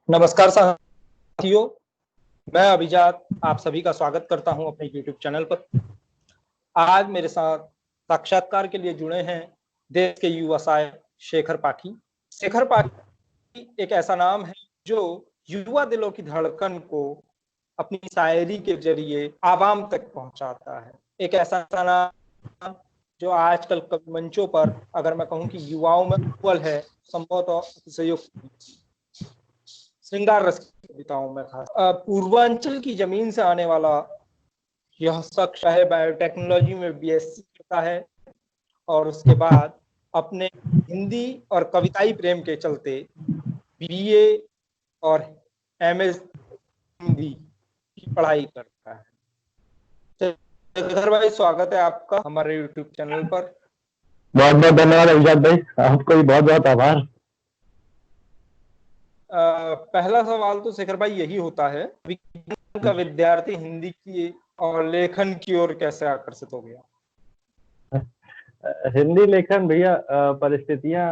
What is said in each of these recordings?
नमस्कार साथियों, मैं अभिजात आप सभी का स्वागत करता हूं अपने YouTube चैनल पर। आज मेरे साथ साक्षात्कार के लिए जुड़े हैं देश के युवा शायर शेखर पाठी। शेखर पाठी एक ऐसा नाम है जो युवा दिलों की धड़कन को अपनी शायरी के जरिए आवाम तक पहुंचाता है। एक ऐसा नाम जो आजकल कवि मंचों पर, अगर मैं कहूं कि युवाओं में अव्वल है, संभवतः अतिशयोक्ति श्रृंगार रस की कविताओं में खास पूर्वांचल की जमीन से आने वाला यह शख्स है, बायोटेक्नोलॉजी में बीएससी करता है और उसके बाद अपने हिंदी और कविताई प्रेम के चलते बीए और एमए हिंदी की पढ़ाई करता है। शेखर भाई, स्वागत है आपका हमारे यूट्यूब चैनल पर। बहुत बहुत धन्यवाद अभिजात भाई, आपको भी बहुत बहुत आभार। पहला सवाल तो शेखर भाई यही होता है, विज्ञान का विद्यार्थी हिंदी की और लेखन की ओर कैसे आकर्षित हो गया? हिंदी लेखन भैया, परिस्थितियां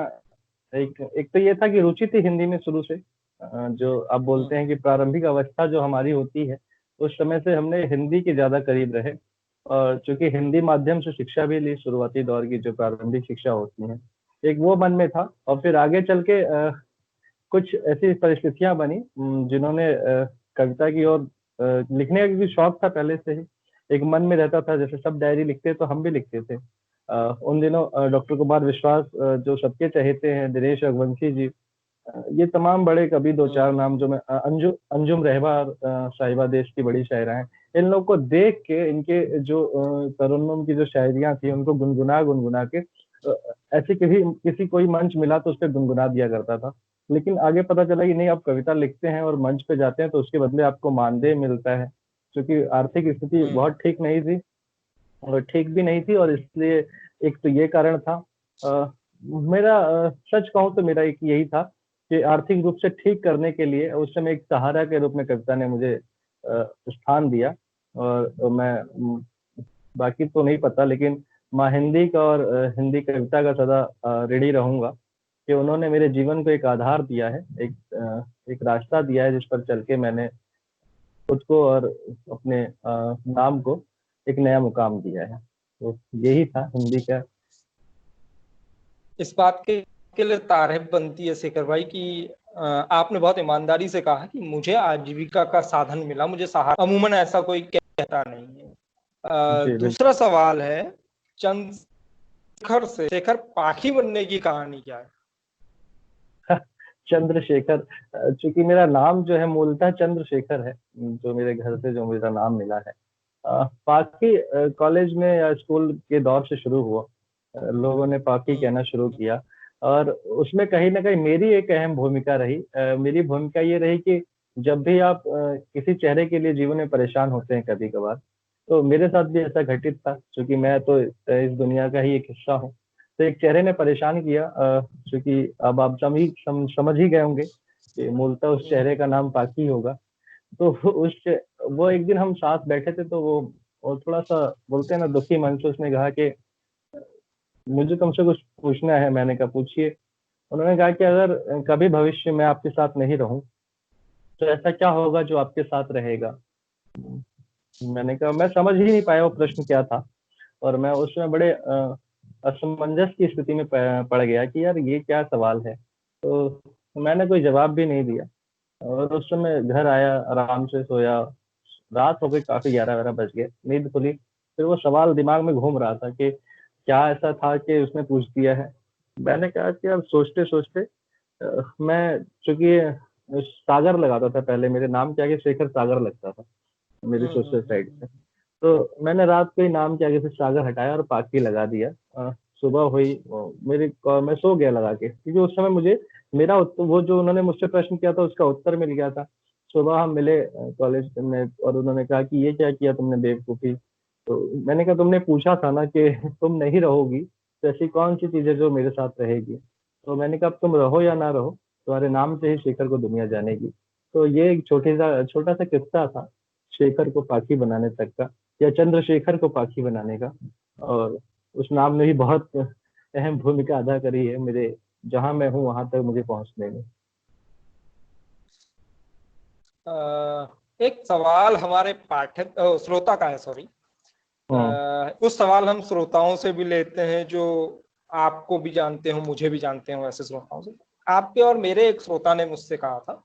एक एक तो ये था कि रुचि थी हिंदी में शुरू से। जो आप बोलते हैं कि प्रारंभिक अवस्था जो हमारी होती है, उस समय से हमने हिंदी के ज्यादा करीब रहे। और चूंकि हिंदी माध्यम से शिक्षा भी ली, शुरुआती दौर की जो प्रारंभिक शिक्षा होती है, एक वो मन में था। और फिर आगे चल के कुछ ऐसी परिस्थितियां बनी जिन्होंने कविता की ओर लिखने का भी शौक था पहले से ही, एक मन में रहता था। जैसे सब डायरी लिखते तो हम भी लिखते थे। उन दिनों डॉक्टर कुमार विश्वास, जो सबके चहेते हैं, दिनेश रघुवंशी जी, ये तमाम बड़े कवि, दो चार नाम जो मैं, अंजुम रहबा और साहिबा देश की बड़ी शायरा हैं, इन लोग को देख के, इनके जो तरन्नुम की जो शायरियां थी, उनको गुनगुना गुनगुना के ऐसे किसी किसी कोई मंच मिला तो उस पर गुनगुना दिया करता था। लेकिन आगे पता चला कि नहीं, आप कविता लिखते हैं और मंच पे जाते हैं तो उसके बदले आपको मानदेय मिलता है। क्योंकि आर्थिक स्थिति बहुत ठीक नहीं थी, और ठीक भी नहीं थी, और इसलिए एक तो ये कारण था। मेरा सच कहूँ तो मेरा एक यही था कि आर्थिक रूप से ठीक करने के लिए उस समय एक सहारा के रूप में कविता ने मुझे स्थान दिया। और मैं बाकी तो नहीं पता, लेकिन माँ हिंदी का और हिंदी कविता का सदा ऋणी रहूंगा कि उन्होंने मेरे जीवन को एक आधार दिया है, एक रास्ता दिया है जिस पर चल के मैंने खुद को और अपने नाम को एक नया मुकाम दिया है। तो यही था हिंदी का। इस बात के लिए तारीफ बनती है शेखर भाई कि आपने बहुत ईमानदारी से कहा कि मुझे आजीविका का साधन मिला, मुझे सहारा। अमूमन ऐसा कोई कहता नहीं है। जी बिल्कुल। दूसरा सवाल है, चंद्रशेखर से शेखर पाठी बनने की कहानी क्या है? चंद्रशेखर, चूंकि मेरा नाम जो है मूलतः चंद्रशेखर है, जो मेरे घर से जो मेरा नाम मिला है, पाकी कॉलेज में या स्कूल के दौर से शुरू हुआ। लोगों ने पाकी कहना शुरू किया, और उसमें कहीं ना कहीं मेरी एक अहम भूमिका रही। मेरी भूमिका ये रही कि जब भी आप किसी चेहरे के लिए जीवन में परेशान होते हैं कभी कभार, तो मेरे साथ भी ऐसा घटित था, क्योंकि मैं तो इस दुनिया का ही एक हिस्सा हूँ। तो एक चेहरे ने परेशान किया, क्योंकि अब आप समझ ही गए होंगे कि मूलतः उस चेहरे का नाम पाकी होगा। तो वो एक दिन हम साथ बैठे थे, तो वो थोड़ा सा बोलते हैं ना, दुखी मन से उसने कहा कि मुझे तुमसे कुछ पूछना है। मैंने कहा पूछिए। उन्होंने कहा कि अगर कभी भविष्य में आपके साथ नहीं रहूं तो ऐसा क्या होगा जो आपके साथ रहेगा। मैंने कहा, मैं समझ ही नहीं पाया वो प्रश्न क्या था, और मैं उसमें बड़े असमंजस की स्थिति में पड़ गया कि यार ये क्या सवाल है। तो मैंने कोई जवाब भी नहीं दिया, और उस समय घर आया, आराम से सोया। रात हो गई, काफी 11-12 बज गए, नींद खुली। फिर वो सवाल दिमाग में घूम रहा था कि क्या ऐसा था कि उसने पूछ दिया है। मैंने कहा कि यार सोचते सोचते मैं, चूंकि सागर लगाता था पहले, मेरे नाम के आगे शेखर सागर लगता था मेरी सोशल साइड से। तो मैंने रात को ही नाम के आगे से सागर हटाया और पाकि लगा दिया। सुबह हुई, मैं सो गया लगा के, क्योंकि उस समय मुझे मेरा वो जो उन्होंने मुझसे प्रश्न किया था उसका उत्तर मिल गया था। सुबह हम मिले कॉलेज में, और उन्होंने कहा कि ये क्या किया तुमने बेवकूफी। तो मैंने कहा, तुमने पूछा था ना कि तुम नहीं रहोगी, तो ऐसी कौन सी चीज है जो मेरे साथ रहेगी। तो मैंने कहा, अब तुम रहो या ना रहो, तुम्हारे नाम से ही शेखर को दुनिया जानेगी। तो ये एक छोटा सा किस्सा था शेखर को पाखी बनाने तक का, या चंद्रशेखर को पाखी बनाने का। और उस नाम ने भी बहुत अहम भूमिका अदा करी है मेरे, जहां मैं हूँ वहां तक मुझे पहुंचने में। एक सवाल हमारे पाठक श्रोता का है, सॉरी। हम्म। उस सवाल हम श्रोताओं से भी लेते हैं जो आपको भी जानते हो, मुझे भी जानते हो, ऐसे श्रोताओं से। आपके और मेरे एक श्रोता ने मुझसे कहा था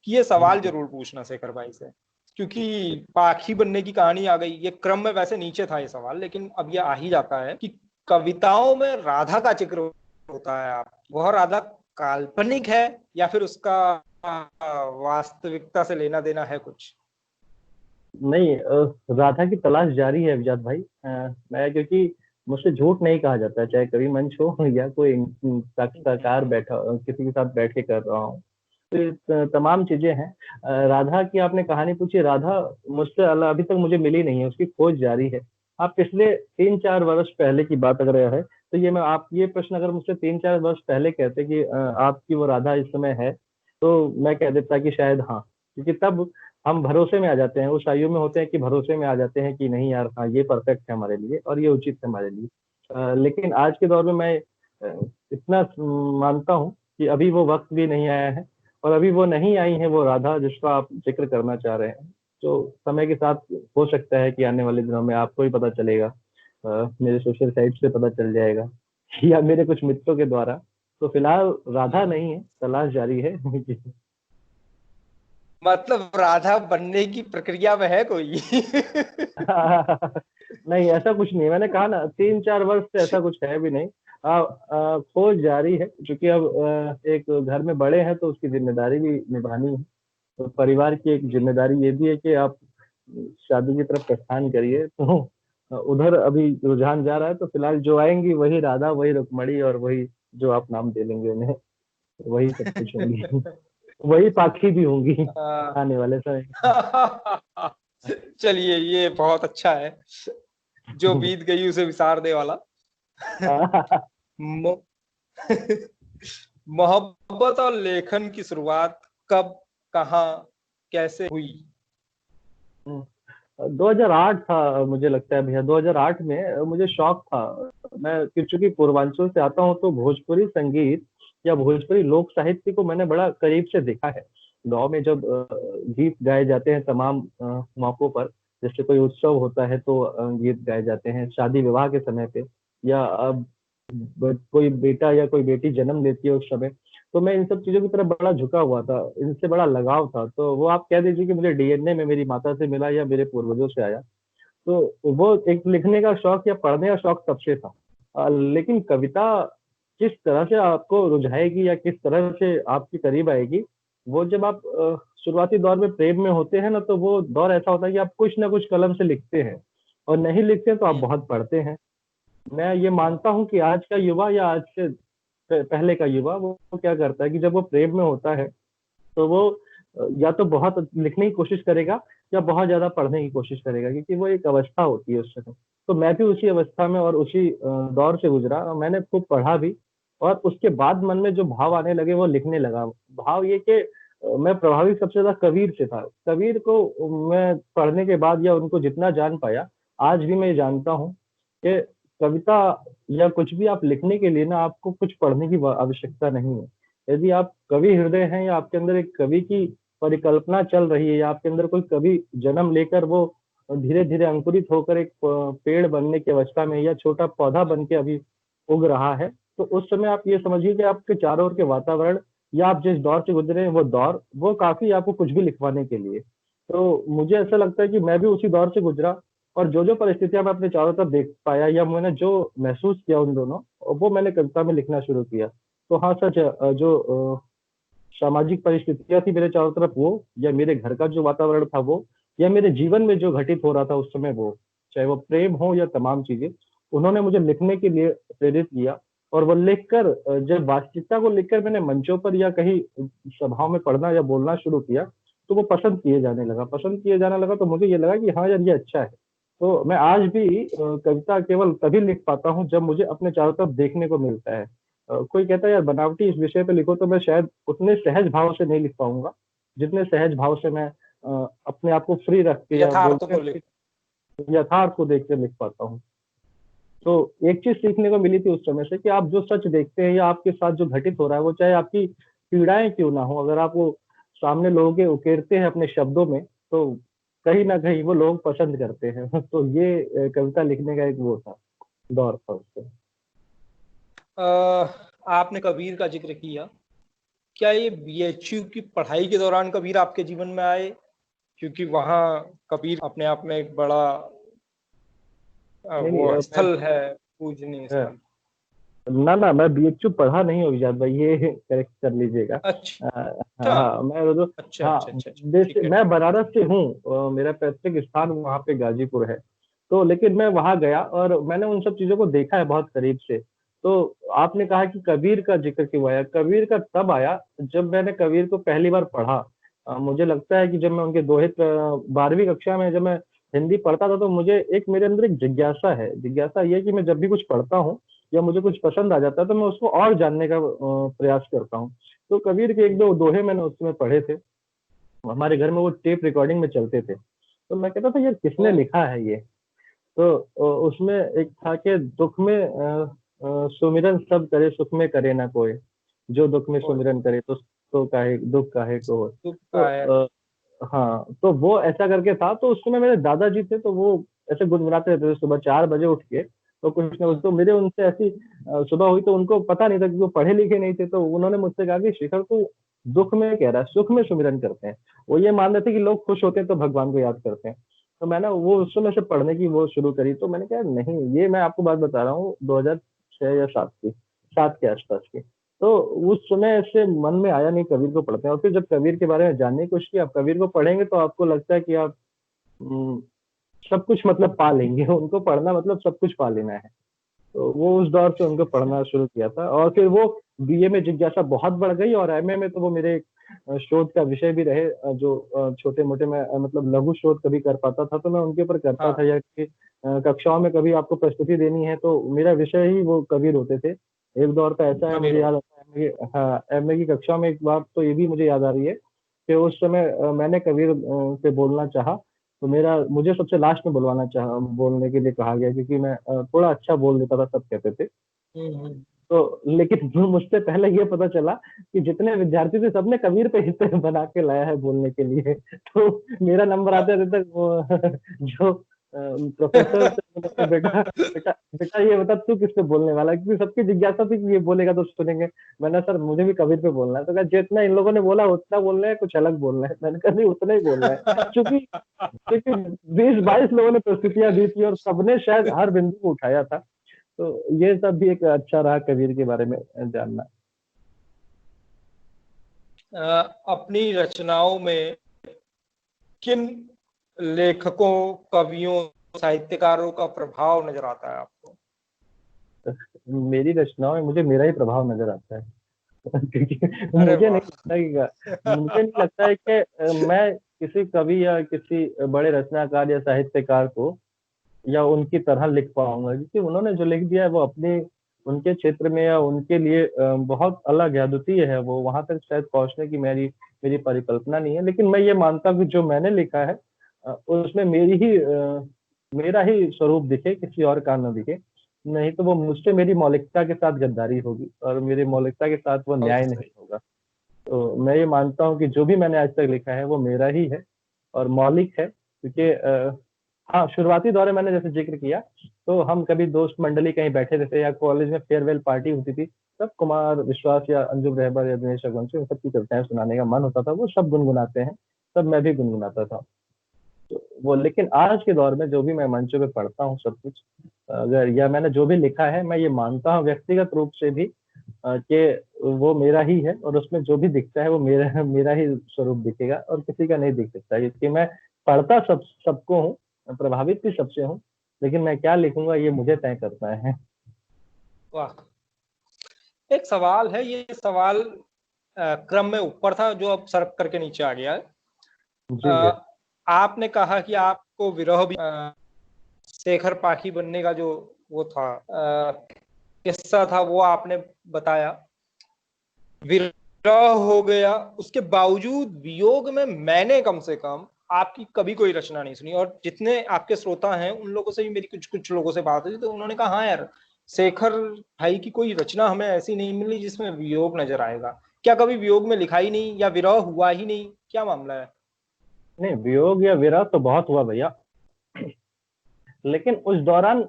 कि ये सवाल जरूर पूछना शेखर भाई से, क्योंकि पाखी बनने की कहानी आ गई। ये क्रम में वैसे नीचे था ये सवाल, लेकिन अब ये आ ही जाता है कि कविताओं में राधा का जिक्र होता है, आप वह राधा काल्पनिक है या फिर उसका वास्तविकता से लेना देना है कुछ? नहीं, राधा की तलाश जारी है विजात भाई। मैं, क्योंकि मुझसे झूठ नहीं कहा जाता, चाहे कवि मंच हो या कोई साक्षात्कार बैठा किसी के साथ बैठ के कर रहा हूँ, तो ये तमाम चीजें हैं। राधा की आपने कहानी पूछी, राधा मुझसे अभी तक मुझे मिली नहीं है, उसकी खोज जारी है। आप पिछले 3-4 वर्ष पहले की बात अगर है, तो ये मैं आप ये प्रश्न अगर मुझसे 3-4 वर्ष पहले कहते कि आपकी वो राधा इस समय है, तो मैं कह देता कि शायद हाँ। क्योंकि तब हम भरोसे में आ जाते हैं, उस आयु में होते हैं कि भरोसे में आ जाते हैं कि नहीं यार, हाँ ये परफेक्ट है हमारे लिए और ये उचित है हमारे लिए। लेकिन आज के दौर में मैं इतना मानता हूँ कि अभी वो वक्त भी नहीं आया है, और अभी वो नहीं आई है वो राधा जिसका आप जिक्र करना चाह रहे हैं। तो समय के साथ हो सकता है कि आने वाले दिनों में आपको ही पता चलेगा, मेरे सोशल साइट से पता चल जाएगा या मेरे कुछ मित्रों के द्वारा। तो फिलहाल राधा नहीं है, तलाश जारी है। मतलब राधा बनने की प्रक्रिया में है कोई? नहीं, ऐसा कुछ नहीं है, मैंने कहा ना 3-4 वर्ष से ऐसा कुछ है भी नहीं। खोज जारी है, क्योंकि अब एक घर में बड़े हैं तो उसकी जिम्मेदारी भी निभानी है। तो परिवार की एक जिम्मेदारी ये भी है कि आप शादी की तरफ प्रस्थान करिए, तो उधर अभी रुझान जा रहा है। तो फिलहाल जो आएंगी वही राधा, वही रुक्मणी, और वही जो आप नाम दे लेंगे उन्हें, वही सब कुछ होंगी। वही पाखी भी होंगी आने वाले समय। चलिए, ये बहुत अच्छा है, जो बीत गई उसे विसारने वाला। मो- मोहब्बत और लेखन की शुरुआत कब, कहाँ, कैसे हुई? 2008 था मुझे लगता है भैया, 2008 में मुझे शौक था। मैं चूंकि पूर्वांचल से आता हूँ, तो भोजपुरी संगीत या भोजपुरी लोक साहित्य को मैंने बड़ा करीब से देखा है। गांव में जब गीत गाए जाते हैं तमाम मौकों पर, जैसे कोई उत्सव होता है तो गीत गाए जाते हैं, शादी विवाह के समय पे, या कोई बेटा या कोई बेटी जन्म लेती है उस समय। तो मैं इन सब चीजों की तरफ बड़ा झुका हुआ था, इनसे बड़ा लगाव था। तो वो आप कह दीजिए कि मुझे डीएनए में मेरी माता से मिला या मेरे पूर्वजों से आया। तो वो एक लिखने का शौक या पढ़ने का शौक तब से था। लेकिन कविता किस तरह से आपको रुझाएगी या किस तरह से आपके करीब आएगी, वो जब आप शुरुआती दौर में प्रेम में होते हैं ना, तो वो दौर ऐसा होता है कि आप कुछ ना कुछ कलम से लिखते हैं, और नहीं लिखते तो आप बहुत पढ़ते हैं। मैं ये मानता हूँ कि आज का युवा या आज से पहले का युवा, वो क्या करता है कि जब वो प्रेम में होता है, तो वो या तो बहुत लिखने की कोशिश करेगा या बहुत ज्यादा पढ़ने की कोशिश करेगा, क्योंकि वो एक अवस्था होती है उस समय। तो मैं भी उसी अवस्था में और उसी दौर से गुजरा, और मैंने खूब पढ़ा भी। और उसके बाद मन में जो भाव आने लगे वो लिखने लगा। भाव ये कि मैं प्रभावित सबसे ज्यादा कबीर से था। कबीर को मैं पढ़ने के बाद या उनको जितना जान पाया, आज भी मैं जानता हूँ कि कविता या कुछ भी आप लिखने के लिए ना, आपको कुछ पढ़ने की आवश्यकता नहीं है। यदि आप कवि हृदय हैं, या आपके अंदर एक कवि की परिकल्पना चल रही है, या आपके अंदर कोई कवि जन्म लेकर वो धीरे धीरे अंकुरित होकर एक पेड़ बनने की अवस्था में या छोटा पौधा बन के अभी उग रहा है, तो उस समय आप ये समझिए कि आपके चारों ओर के वातावरण या आप जिस दौर से गुजरे हैं वो दौर, वो काफी आपको कुछ भी लिखवाने के लिए। तो मुझे ऐसा लगता है कि मैं भी उसी दौर से गुजरा, और जो जो परिस्थितियां मैं अपने चारों तरफ देख पाया या मैंने जो महसूस किया उन दोनों, वो मैंने कविता में लिखना शुरू किया। तो हाँ, सच है, जो सामाजिक परिस्थितियां थी मेरे चारों तरफ, वो या मेरे घर का जो वातावरण था वो, या मेरे जीवन में जो घटित हो रहा था उस समय वो, चाहे वो प्रेम हो या तमाम चीजें, उन्होंने मुझे लिखने के लिए प्रेरित किया। और वो लिखकर जब वास्तविकता को लिखकर मैंने मंचों पर या कहीं सभाओं में पढ़ना या बोलना शुरू किया, तो वो पसंद किए जाने लगा। तो मुझे ये लगा कि हाँ यार, ये अच्छा है। तो मैं आज भी कविता केवल तभी लिख पाता हूँ जब मुझे अपने चारों तरफ देखने को मिलता है। कोई कहता है यार बनावटी इस विषय पे लिखो, तो मैं शायद उतने सहज भाव से नहीं लिख पाऊंगा जितने सहज भाव से मैं अपने आप को फ्री रख के, या यथार्थ बोलते को हैं लेकर। कि यथार्थ को देख कर लिख पाता हूँ। तो एक चीज सीखने को मिली थी उस समय से कि आप जो सच देखते हैं या आपके साथ जो घटित हो रहा है, वो चाहे आपकी पीड़ाएं क्यों ना हो, अगर आप वो सामने लोगों के उकेरते हैं अपने शब्दों में, तो कहीं ना कहीं वो लोग पसंद करते हैं। तो ये कविता लिखने का एक वो था, दौर था उससे। आपने कबीर का जिक्र किया, क्या ये बीएचयू की पढ़ाई के दौरान कबीर आपके जीवन में आए? क्योंकि वहाँ कबीर अपने आप में एक बड़ा नहीं नहीं, वो स्थल है, पूजनीय स्थल। ना ना, मैं बीएचयू पढ़ा नहीं हूँ इजाद भाई, ये करेक्ट कर लीजिएगा। अच्छा हाँ मैं तो, अच्छा हाँ अच्छा अच्छा अच्छा, ठीक जैसे है मैं ठीक है। बनारस से हूँ, मेरा पैतृक स्थान वहाँ पे गाजीपुर है। तो लेकिन मैं वहाँ गया और मैंने उन सब चीजों को देखा है बहुत करीब से। तो आपने कहा कि कबीर का जिक्र क्यों आया, कबीर का तब आया जब मैंने कबीर को पहली बार पढ़ा। मुझे लगता है कि जब मैं उनके दोहे 12वीं कक्षा में जब मैं हिंदी पढ़ता था, तो मुझे एक मेरे अंदर एक जिज्ञासा है। जिज्ञासा ये है कि मैं जब भी कुछ पढ़ता हूँ या मुझे कुछ पसंद आ जाता है, तो मैं उसको और जानने का प्रयास करता हूँ। तो कबीर के एक दो दोहे मैंने उस समय पढ़े थे, हमारे घर में वो टेप रिकॉर्डिंग में चलते थे। तो मैं कहता था यार ओ किसने लिखा है ये। तो उसमें एक था कि दुख में सुमिरन सब करे, सुख में करे ना कोई, जो दुख में ओ, सुमिरन करे तो काहे दुख काहे को होए। दुख तो का है। हाँ, तो वो ऐसा करके था। तो उस समय मेरे दादाजी थे, तो वो ऐसे गुनगुनाते रहते थे सुबह 4 बजे उठ के। तो कुछ ना कुछ, हम्म, तो मेरे उनसे ऐसी सुबह हुई, तो उनको पता नहीं था कि वो पढ़े लिखे नहीं थे। तो उन्होंने मुझसे कहा कि शिखर तू दुख में कह रहा है, सुख में सुमिरन करते हैं। वो ये मान रहे थे कि लोग खुश होते हैं तो भगवान को याद करते हैं। तो मैंने वो उस समय से पढ़ने की वो शुरू करी। तो मैंने कहा नहीं, ये मैं आपको बात बता रहा हूँ 2006 या 7 की, 7 के आसपास की। तो उस समय से मन में आया नहीं कबीर को पढ़ते हैं। और फिर जब कबीर के बारे में जानने की कोशिश की, आप कबीर को पढ़ेंगे तो आपको लगता है कि आप हम्म, सब कुछ मतलब पा लेंगे। उनको पढ़ना मतलब सब कुछ पा लेना है। तो वो उस दौर से उनको पढ़ना शुरू किया था। और फिर वो बीए में जिज्ञासा बहुत बढ़ गई, और एमए में तो वो मेरे शोध का विषय भी रहे। जो छोटे मोटे मैं मतलब लघु शोध कभी कर पाता था तो मैं उनके ऊपर करता था, हाँ। या कि कक्षाओं में कभी आपको प्रस्तुति देनी है तो मेरा विषय ही वो कबीर होते थे। एक दौर का ऐसा है, कबीर मुझे हो। याद आता है हाँ, एमए की कक्षा में एक बात तो ये भी मुझे याद आ रही है कि उस समय मैंने कबीर से बोलना चाहा। तो मेरा मुझे सबसे लास्ट में बुलवाना चाहा, बोलने के लिए कहा गया, क्योंकि मैं थोड़ा अच्छा बोल लेता था, सब कहते थे। हम्म। तो लेकिन मुझसे पहले ये पता चला कि जितने विद्यार्थी थे सबने कबीर पे हिस्से बना के लाया है बोलने के लिए। तो मेरा नंबर आते आते तक वो जो प्रोफेसर थे, बोले कि बेटा बेटा बेटा ये बता तू किस पे बोलने वाला है? क्योंकि सबकी जिज्ञासा थी कि ये बोलेगा तो सुनेंगे। मैंने सर मुझे भी कबीर पे बोलना है। तो कहा जितना इन लोगों ने बोला उतना बोलना है, कुछ अलग बोलना है? मैंने कहा नहीं, उतना ही बोलना है। क्योंकि क्योंकि 20-22 लोगों ने प्रस्तुतियां दी थी और सबने शायद हर बिंदु को उठाया था। तो ये सब भी एक अच्छा रहा कबीर के बारे में जानना। अपनी रचनाओं में किन लेखकों, कवियों, साहित्यकारों का प्रभाव नजर आता है आपको? मेरी रचनाओं में मुझे मेरा ही प्रभाव नजर आता है। क्योंकि अरे मुझे नहीं वाह। लगता मुझे नहीं लगता है कि मैं किसी कवि या किसी बड़े रचनाकार या साहित्यकार को या उनकी तरह लिख पाऊंगा, क्योंकि उन्होंने जो लिख दिया है वो अपने उनके क्षेत्र में या उनके लिए बहुत अलग है, अद्वितीय है। वो वहां तक शायद पहुंचने की मेरी मेरी परिकल्पना नहीं है। लेकिन मैं ये मानता हूँ कि जो मैंने लिखा है उसमें मेरा ही स्वरूप दिखे, किसी और का न दिखे। नहीं तो वो मुझसे मेरी मौलिकता के साथ गद्दारी होगी और मेरी मौलिकता के साथ वो बहुत न्याय नहीं सही। होगा। तो मैं ये मानता हूँ कि जो भी मैंने आज तक लिखा है वो मेरा ही है और मौलिक है। क्योंकि हाँ, शुरुआती दौर में मैंने जैसे जिक्र किया, तो हम कभी दोस्त मंडली कहीं बैठे रहते या कॉलेज में फेयरवेल पार्टी होती थी, तब कुमार विश्वास या अंजुम रहबर या दिनेश रघुवंशी उन सबकी कविताएं सुनाने का मन होता था। वो सब गुनगुनाते हैं, तब मैं भी गुनगुनाता था। तो वो, लेकिन आज के दौर में जो भी मैं मंचों पे पढ़ता हूँ सब कुछ, अगर या मैंने जो भी लिखा है, मैं ये मानता हूँ व्यक्तिगत रूप से भी कि वो मेरा ही है और उसमें जो भी दिखता है वो मेरा मेरा ही स्वरूप दिखेगा और किसी का नहीं दिख सकता। क्योंकि मैं पढ़ता सबको हूँ, प्रभावित भी सबसे हूँ, लेकिन मैं क्या लिखूंगा ये मुझे तय करना है। वाह। एक सवाल है, ये सवाल क्रम में ऊपर था जो अब सरक करके नीचे आ गया है। जी जी। आपने कहा कि आपको विरह भी शेखर पाखी बनने का जो वो था किस्सा था वो आपने बताया। विरह हो गया, उसके बावजूद वियोग में मैंने कम से कम आपकी कभी कोई रचना नहीं सुनी। और जितने आपके श्रोता हैं उन लोगों से भी मेरी कुछ कुछ लोगों से बात हुई, तो उन्होंने कहा हाँ यार, शेखर भाई की कोई रचना हमें ऐसी नहीं मिली जिसमें वियोग नजर आएगा। क्या कभी वियोग में लिखा ही नहीं या विरह हुआ ही नहीं, क्या मामला है? नहीं, वियोग या विरह तो बहुत हुआ भैया, लेकिन उस दौरान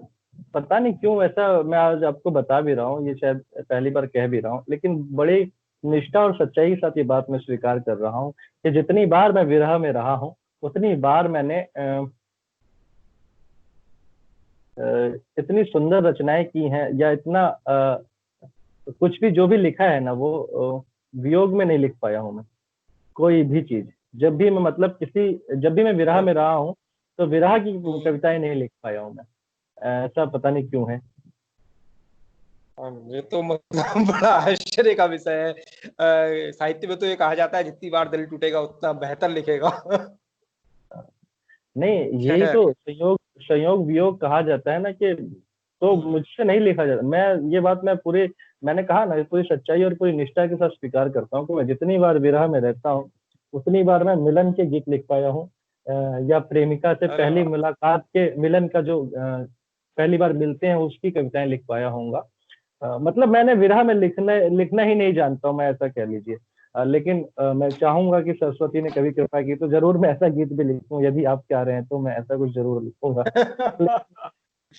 पता नहीं क्यों ऐसा, मैं आज आपको बता भी रहा हूँ, ये शायद पहली बार कह भी रहा हूँ, लेकिन बड़ी निष्ठा और सच्चाई के साथ ये बात मैं स्वीकार कर रहा हूँ कि जितनी बार मैं विरह में रहा हूँ, उतनी बार मैंने इतनी सुंदर रचनाएं की हैं, या इतना कुछ भी जो भी लिखा है ना, वो वियोग में नहीं लिख पाया हूँ मैं। कोई भी चीज, जब भी मैं मतलब किसी जब भी मैं विरह में रहा हूँ, तो विरह की कविताएं नहीं लिख पाया हूँ मैं। ऐसा पता नहीं क्यों है। ये तो मतलब बड़ा आश्चर्य का विषय है। साहित्य में तो ये कहा जाता है जितनी बार दिल टूटेगा उतना बेहतर लिखेगा। नहीं, यही खैर। तो संयोग संयोग वियोग कहा जाता है ना, कि तो मुझसे नहीं लिखा जाता। मैं ये बात मैं पूरे मैंने कहा ना, पूरी सच्चाई और पूरी निष्ठा के साथ स्वीकार करता हूँ कि मैं जितनी बार विरह में रहता हूँ, उतनी बार मैं मिलन के गीत लिख पाया हूँ, या प्रेमिका से अरे पहली वाह। मुलाकात के मिलन का जो पहली बार मिलते हैं उसकी कविताएं लिख पाया हूँगा। मतलब मैंने विरह में लिखना लिखना ही नहीं जानता हूँ मैं, ऐसा कह लीजिए। लेकिन मैं चाहूंगा कि सरस्वती ने कभी कृपा की तो जरूर मैं ऐसा गीत भी लिखूं, यदि आप चाह रहे हैं तो मैं ऐसा कुछ जरूर लिखूंगा। ले,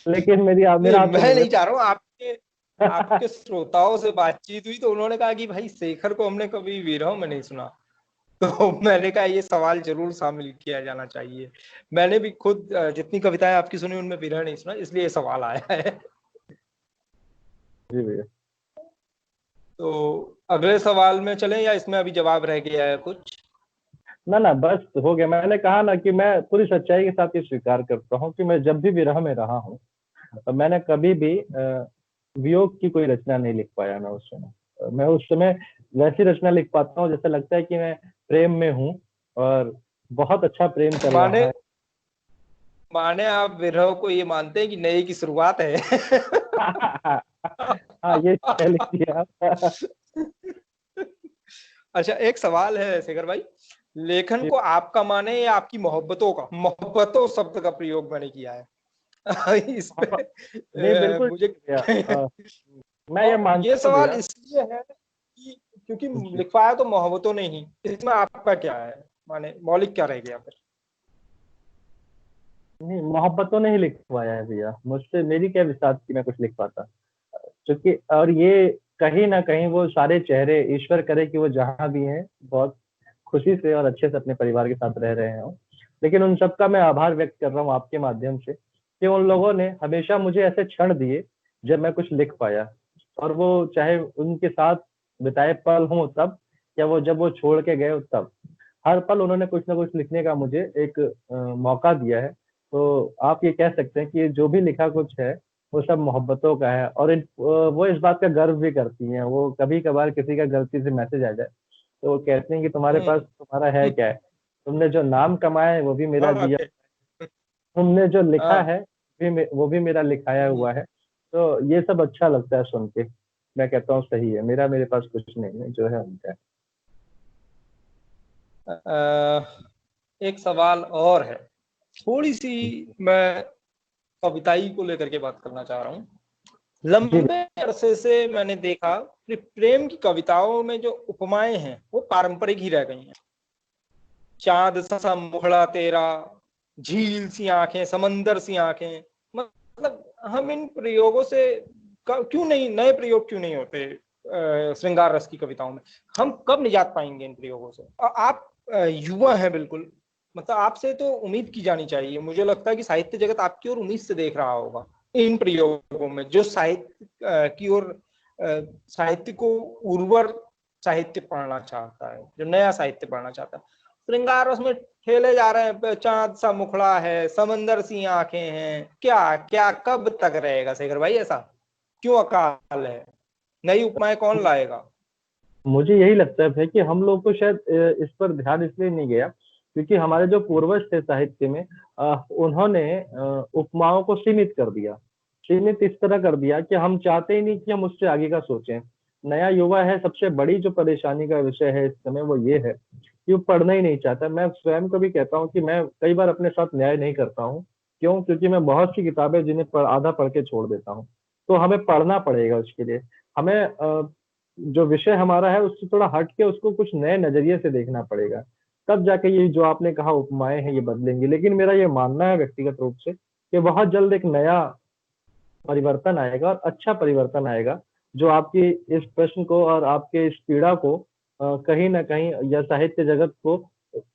लेकिन नहीं, मेरा आपसे मैं नहीं निवेदन। चाह रहा हूँ। आपके आपके श्रोताओं से बातचीत हुई तो उन्होंने कहा कि भाई शेखर को हमने कभी विरह में नहीं सुना। तो मैंने कहा ये सवाल जरूर शामिल किया जाना चाहिए। मैंने भी खुद जितनी कविताएं आपकी सुनी उनमें विरह नहीं सुना, इसलिए ये सवाल आया है। जी भैया। तो अगले सवाल में चलें या इसमें अभी जवाब रह गया है कुछ? ना ना, बस हो गया। मैंने कहा ना कि मैं पूरी सच्चाई के साथ ये स्वीकार करता हूँ कि मैं जब भी विरह में रहा हूँ, तो मैंने कभी भी वियोग की कोई रचना नहीं लिख पाया। मैं उस समय मैं उस समय वैसी रचना लिख पाता हूँ जैसे लगता है कि मैं प्रेम में हूँ, और बहुत अच्छा प्रेम चल माने रहा है। माने आप विरह को ये मानते हैं कि नए की शुरुआत है? हाँ, ये कह लीजिए आप। अच्छा, एक सवाल है शेखर भाई। लेखन को आपका माने या आपकी मोहब्बतों का? मोहब्बतों शब्द का प्रयोग मैंने किया है। इस पे नहीं, बिल्कुल मुझे ठीक है भैया। मैं ये ये मानता हूँ सवाल भैया। इसलिए है कि क्योंकि जी। लिखवाया तो मोहब्बतों ने ही, इसमें आपका क्या है? माने मौलिक क्या रह गया फिर? नहीं, मोहब्बतों ने ही लिखवाया है भैया मुझसे। मेरी क्या विसात की मैं कुछ लिख पाता, क्योंकि और ये कहीं ना कहीं वो सारे चेहरे, ईश्वर करे कि वो जहां भी हैं बहुत खुशी से और अच्छे से अपने परिवार के साथ रह रहे हो, लेकिन उन सबका मैं आभार व्यक्त कर रहा हूँ आपके माध्यम से कि उन लोगों ने हमेशा मुझे ऐसे क्षण दिए जब मैं कुछ लिख पाया। और वो चाहे उनके साथ बिताए पल हों तब, या वो जब वो छोड़ के गए हो तब, हर पल उन्होंने कुछ ना कुछ लिखने का मुझे एक मौका दिया है। तो आप ये कह सकते हैं कि जो भी लिखा कुछ है वो सब मोहब्बतों का है। और वो इस बात का गर्व भी करती हैं। वो कभी कभार किसी का गलती से मैसेज आ जाए तो वो कहते हैं कि तुम्हारे पास हम्म। तुम्हारा है क्या है, तुमने जो नाम कमाया है वो भी मेरा हाँ, दिया, तुमने जो लिखा हाँ। है वो भी मेरा लिखाया हुआ है। तो ये सब अच्छा लगता है सुन के। मैं कहता हूँ सही है, मेरे पास कुछ नहीं है, जो है उनका है। एक सवाल और है। थोड़ी सी मैं कविताई को लेकर के बात करना चाह रहा हूँ। जी लंबे अरसे से मैंने देखा कि प्रेम की कविताओं में जो उपमाएं हैं वो पारंपरिक ही रह गई हैं। चांद सा मुखड़ा तेरा, झील सी आंखें, समंदर सी आंखें। मतलब हम इन प्रयोगों से क्यों नहीं, नए प्रयोग क्यों नहीं होते श्रृंगार रस की कविताओं में? हम कब निजात पाएंगे इन प्रयोगों से? आप युवा हैं बिल्कुल, मतलब आपसे तो उम्मीद की जानी चाहिए। मुझे लगता है कि साहित्य जगत आपकी ओर उम्मीद से देख रहा होगा इन प्रयोगों में, जो साहित्य की ओर साहित्य को उर्वर साहित्य पढ़ना चाहता है, जो नया साहित्य पढ़ना चाहता है। श्रृंगार रस में ठेले जा रहे हैं, चांद सा मुखड़ा है, समंदर सी आंखें हैं, क्या क्या कब तक रहेगा शेखर भाई ऐसा? क्यों अकाल है? नई उपमाएं कौन लाएगा? मुझे यही लगता है भाई कि हम लोग को शायद इस पर ध्यान इसलिए नहीं गया क्योंकि हमारे जो पूर्वज थे साहित्य में, उन्होंने उपमाओं को सीमित कर दिया। सीमित इस तरह कर दिया कि हम चाहते ही नहीं कि हम उससे आगे का सोचें। नया युवा है, सबसे बड़ी जो परेशानी का विषय है इस समय वो ये है कि वो पढ़ना ही नहीं चाहता। मैं स्वयं को भी कहता हूँ कि मैं कई बार अपने साथ न्याय नहीं करता हूँ। क्यों? क्योंकि मैं बहुत सी किताबें जिन्हें आधा पढ़ के छोड़ देता हूँ। तो हमें पढ़ना पड़ेगा उसके लिए। हमें जो विषय हमारा है उससे थोड़ा हट के उसको कुछ नए नजरिए से देखना पड़ेगा। तब जाके ये जो आपने कहा उपमाएं हैं ये बदलेंगी। लेकिन मेरा ये मानना है व्यक्तिगत रूप से कि बहुत जल्द एक नया परिवर्तन आएगा और अच्छा परिवर्तन आएगा, जो आपकी इस प्रश्न को और आपके इस पीड़ा को कहीं न कहीं या साहित्य जगत को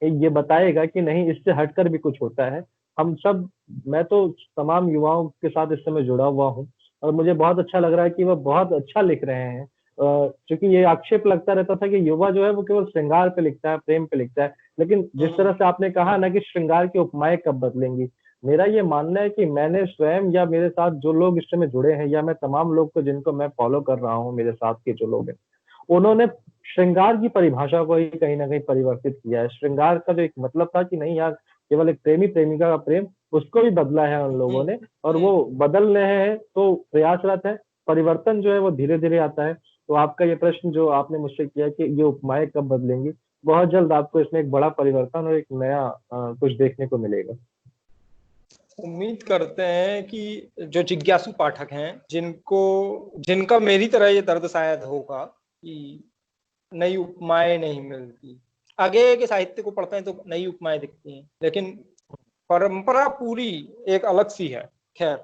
ये बताएगा कि नहीं, इससे हटकर भी कुछ होता है। हम सब मैं तो तमाम युवाओं के साथ इस समय जुड़ा हुआ हूँ और मुझे बहुत अच्छा लग रहा है कि वो बहुत अच्छा लिख रहे हैं। चूँकि ये आक्षेप लगता रहता था कि युवा जो है वो केवल श्रृंगार पे लिखता है, प्रेम पे लिखता है। लेकिन जिस तरह से आपने कहा ना कि श्रृंगार की उपमाएँ कब बदलेंगी, मेरा ये मानना है कि मैंने स्वयं या मेरे साथ जो लोग इस समय जुड़े हैं या मैं तमाम लोग को जिनको मैं फॉलो कर रहा हूँ, मेरे साथ के जो लोग हैं, उन्होंने श्रृंगार की परिभाषा को ही कहीं न कहीं परिवर्तित किया है। श्रृंगार का जो एक मतलब था कि नहीं यार, केवल एक प्रेमी-प्रेमिका का प्रेम, उसको भी बदला है उन लोगों ने और वो बदल रहे हैं तो प्रयासरत है। परिवर्तन जो है वो धीरे-धीरे आता है। तो आपका ये प्रश्न जो आपने मुझसे किया कि ये उपमाएँ कब बदलेंगी, बहुत जल्द आपको इसमें एक बड़ा परिवर्तन और एक नया कुछ देखने को मिलेगा। उम्मीद करते हैं कि जो जिज्ञासु पाठक हैं, जिनका मेरी तरह ये दर्द शायद होगा कि नई उपमाएं नहीं मिलती। आगे के साहित्य को पढ़ते हैं तो नई उपमाएं दिखती हैं, लेकिन परंपरा पूरी एक अलग सी है। खैर,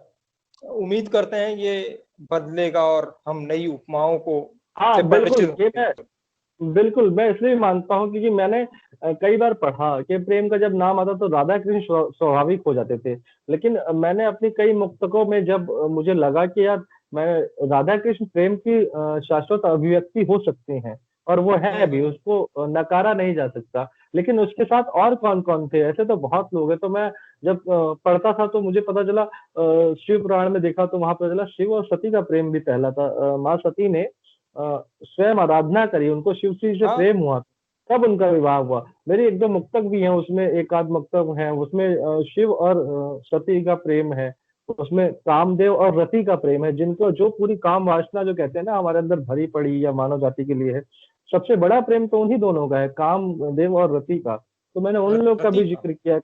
उम्मीद करते हैं ये बदलेगा और हम नई उपमाओं को से हाँ, बिल्कुल, परिचित ये होंगे। बिल्कुल, मैं इसलिए मानता हूँ क्योंकि मैंने कई बार पढ़ा कि प्रेम का जब नाम आता तो राधा कृष्ण स्वाभाविक हो जाते थे। लेकिन मैंने अपनी कई मुक्तकों में जब मुझे लगा कि यार मैं राधा कृष्ण प्रेम की शाश्वत अभिव्यक्ति हो सकती हैं और वो है भी, हम्म। उसको नकारा नहीं जा सकता। लेकिन उसके साथ और कौन-कौन थे? ऐसे तो बहुत लोग हैं। तो मैं जब पढ़ता था तो मुझे पता चला, शिव पुराण में देखा तो वहाँ पता चला शिव और सती का प्रेम भी पहला था। माँ सती ने स्वयं आराधना करी, उनको शिव जी से हाँ। प्रेम हुआ, तब उनका विवाह हुआ। मेरी एकदम मुक्तक भी है, उसमें एक आध मुक्तक है, उसमें शिव और सती का प्रेम है, उसमें कामदेव और रति का प्रेम है, जिनको जो पूरी काम वासना जो कहते हैं ना हमारे अंदर भरी पड़ी या मानव जाति के लिए है, सबसे बड़ा प्रेम तो उन्हीं दोनों का है, कामदेव और रति का। तो मैंने उन लोग का रति भी का। जिक्र किया,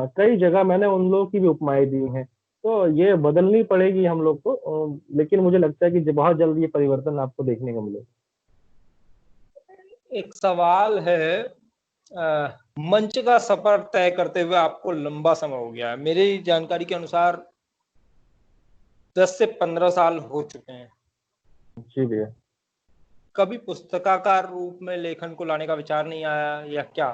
कई जगह मैंने उन लोगों की भी उपमाएं दी हैं। तो ये बदलनी पड़ेगी हम लोग को, लेकिन मुझे लगता है कि बहुत जल्द ये परिवर्तन आपको देखने को मिलेगा। एक सवाल है, मंच का सफर तय करते हुए आपको लंबा समय हो गया है। मेरी जानकारी के अनुसार 10 से 15 साल हो चुके हैं। जी भैया। कभी पुस्तकाकार रूप में लेखन को लाने का विचार नहीं आया या क्या?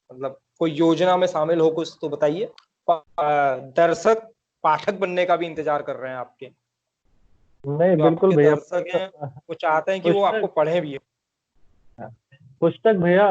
मतलब कोई योजना में शामिल हो कुछ तो बताइए। दर्शक पाठक बनने का भी इंतजार कर रहे हैं आपके। नहीं, जो बिल्कुल आपके भैया। दर्शक हैं वो चाहते हैं कि वो आपको पुस्तक पढ़ें भी। पुस्तक भैया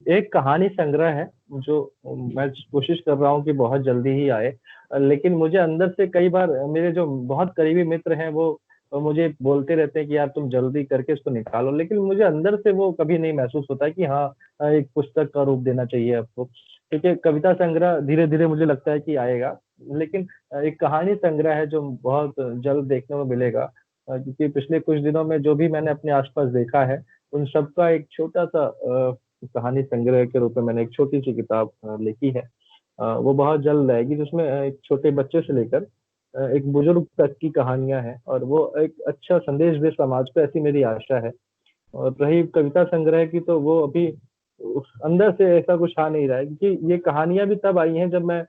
एक कहानी संग्रह है जो मैं कोशिश कर रहा हूँ कि बहुत जल्दी ही आए। लेकिन मुझे अंदर से कई बार मेरे जो बहुत करीबी मित्र हैं वो मुझे बोलते रहते हैं कि यार तुम जल्दी करके इसको निकालो, लेकिन मुझे अंदर से वो कभी नहीं महसूस होता कि हाँ, एक पुस्तक का रूप देना चाहिए आपको। क्योंकि कविता संग्रह धीरे धीरे मुझे लगता है कि आएगा, लेकिन एक कहानी संग्रह है जो बहुत जल्द देखने को मिलेगा। क्योंकि पिछले कुछ दिनों में जो भी मैंने अपने आसपास देखा है, उन सबका एक छोटा-सा कहानी संग्रह के रूप में मैंने एक छोटी-सी किताब लिखी है। वो बहुत जल्द आएगी, जिसमें एक छोटे बच्चे से लेकर एक बुजुर्ग तक की कहानियाँ हैं और वो एक अच्छा संदेश दे समाज को, ऐसी मेरी आशा है। और रही कविता संग्रह की तो वो अभी अंदर से ऐसा कुछ आ नहीं रहा है, क्योंकि ये कहानियाँ भी तब आई हैं जब मैं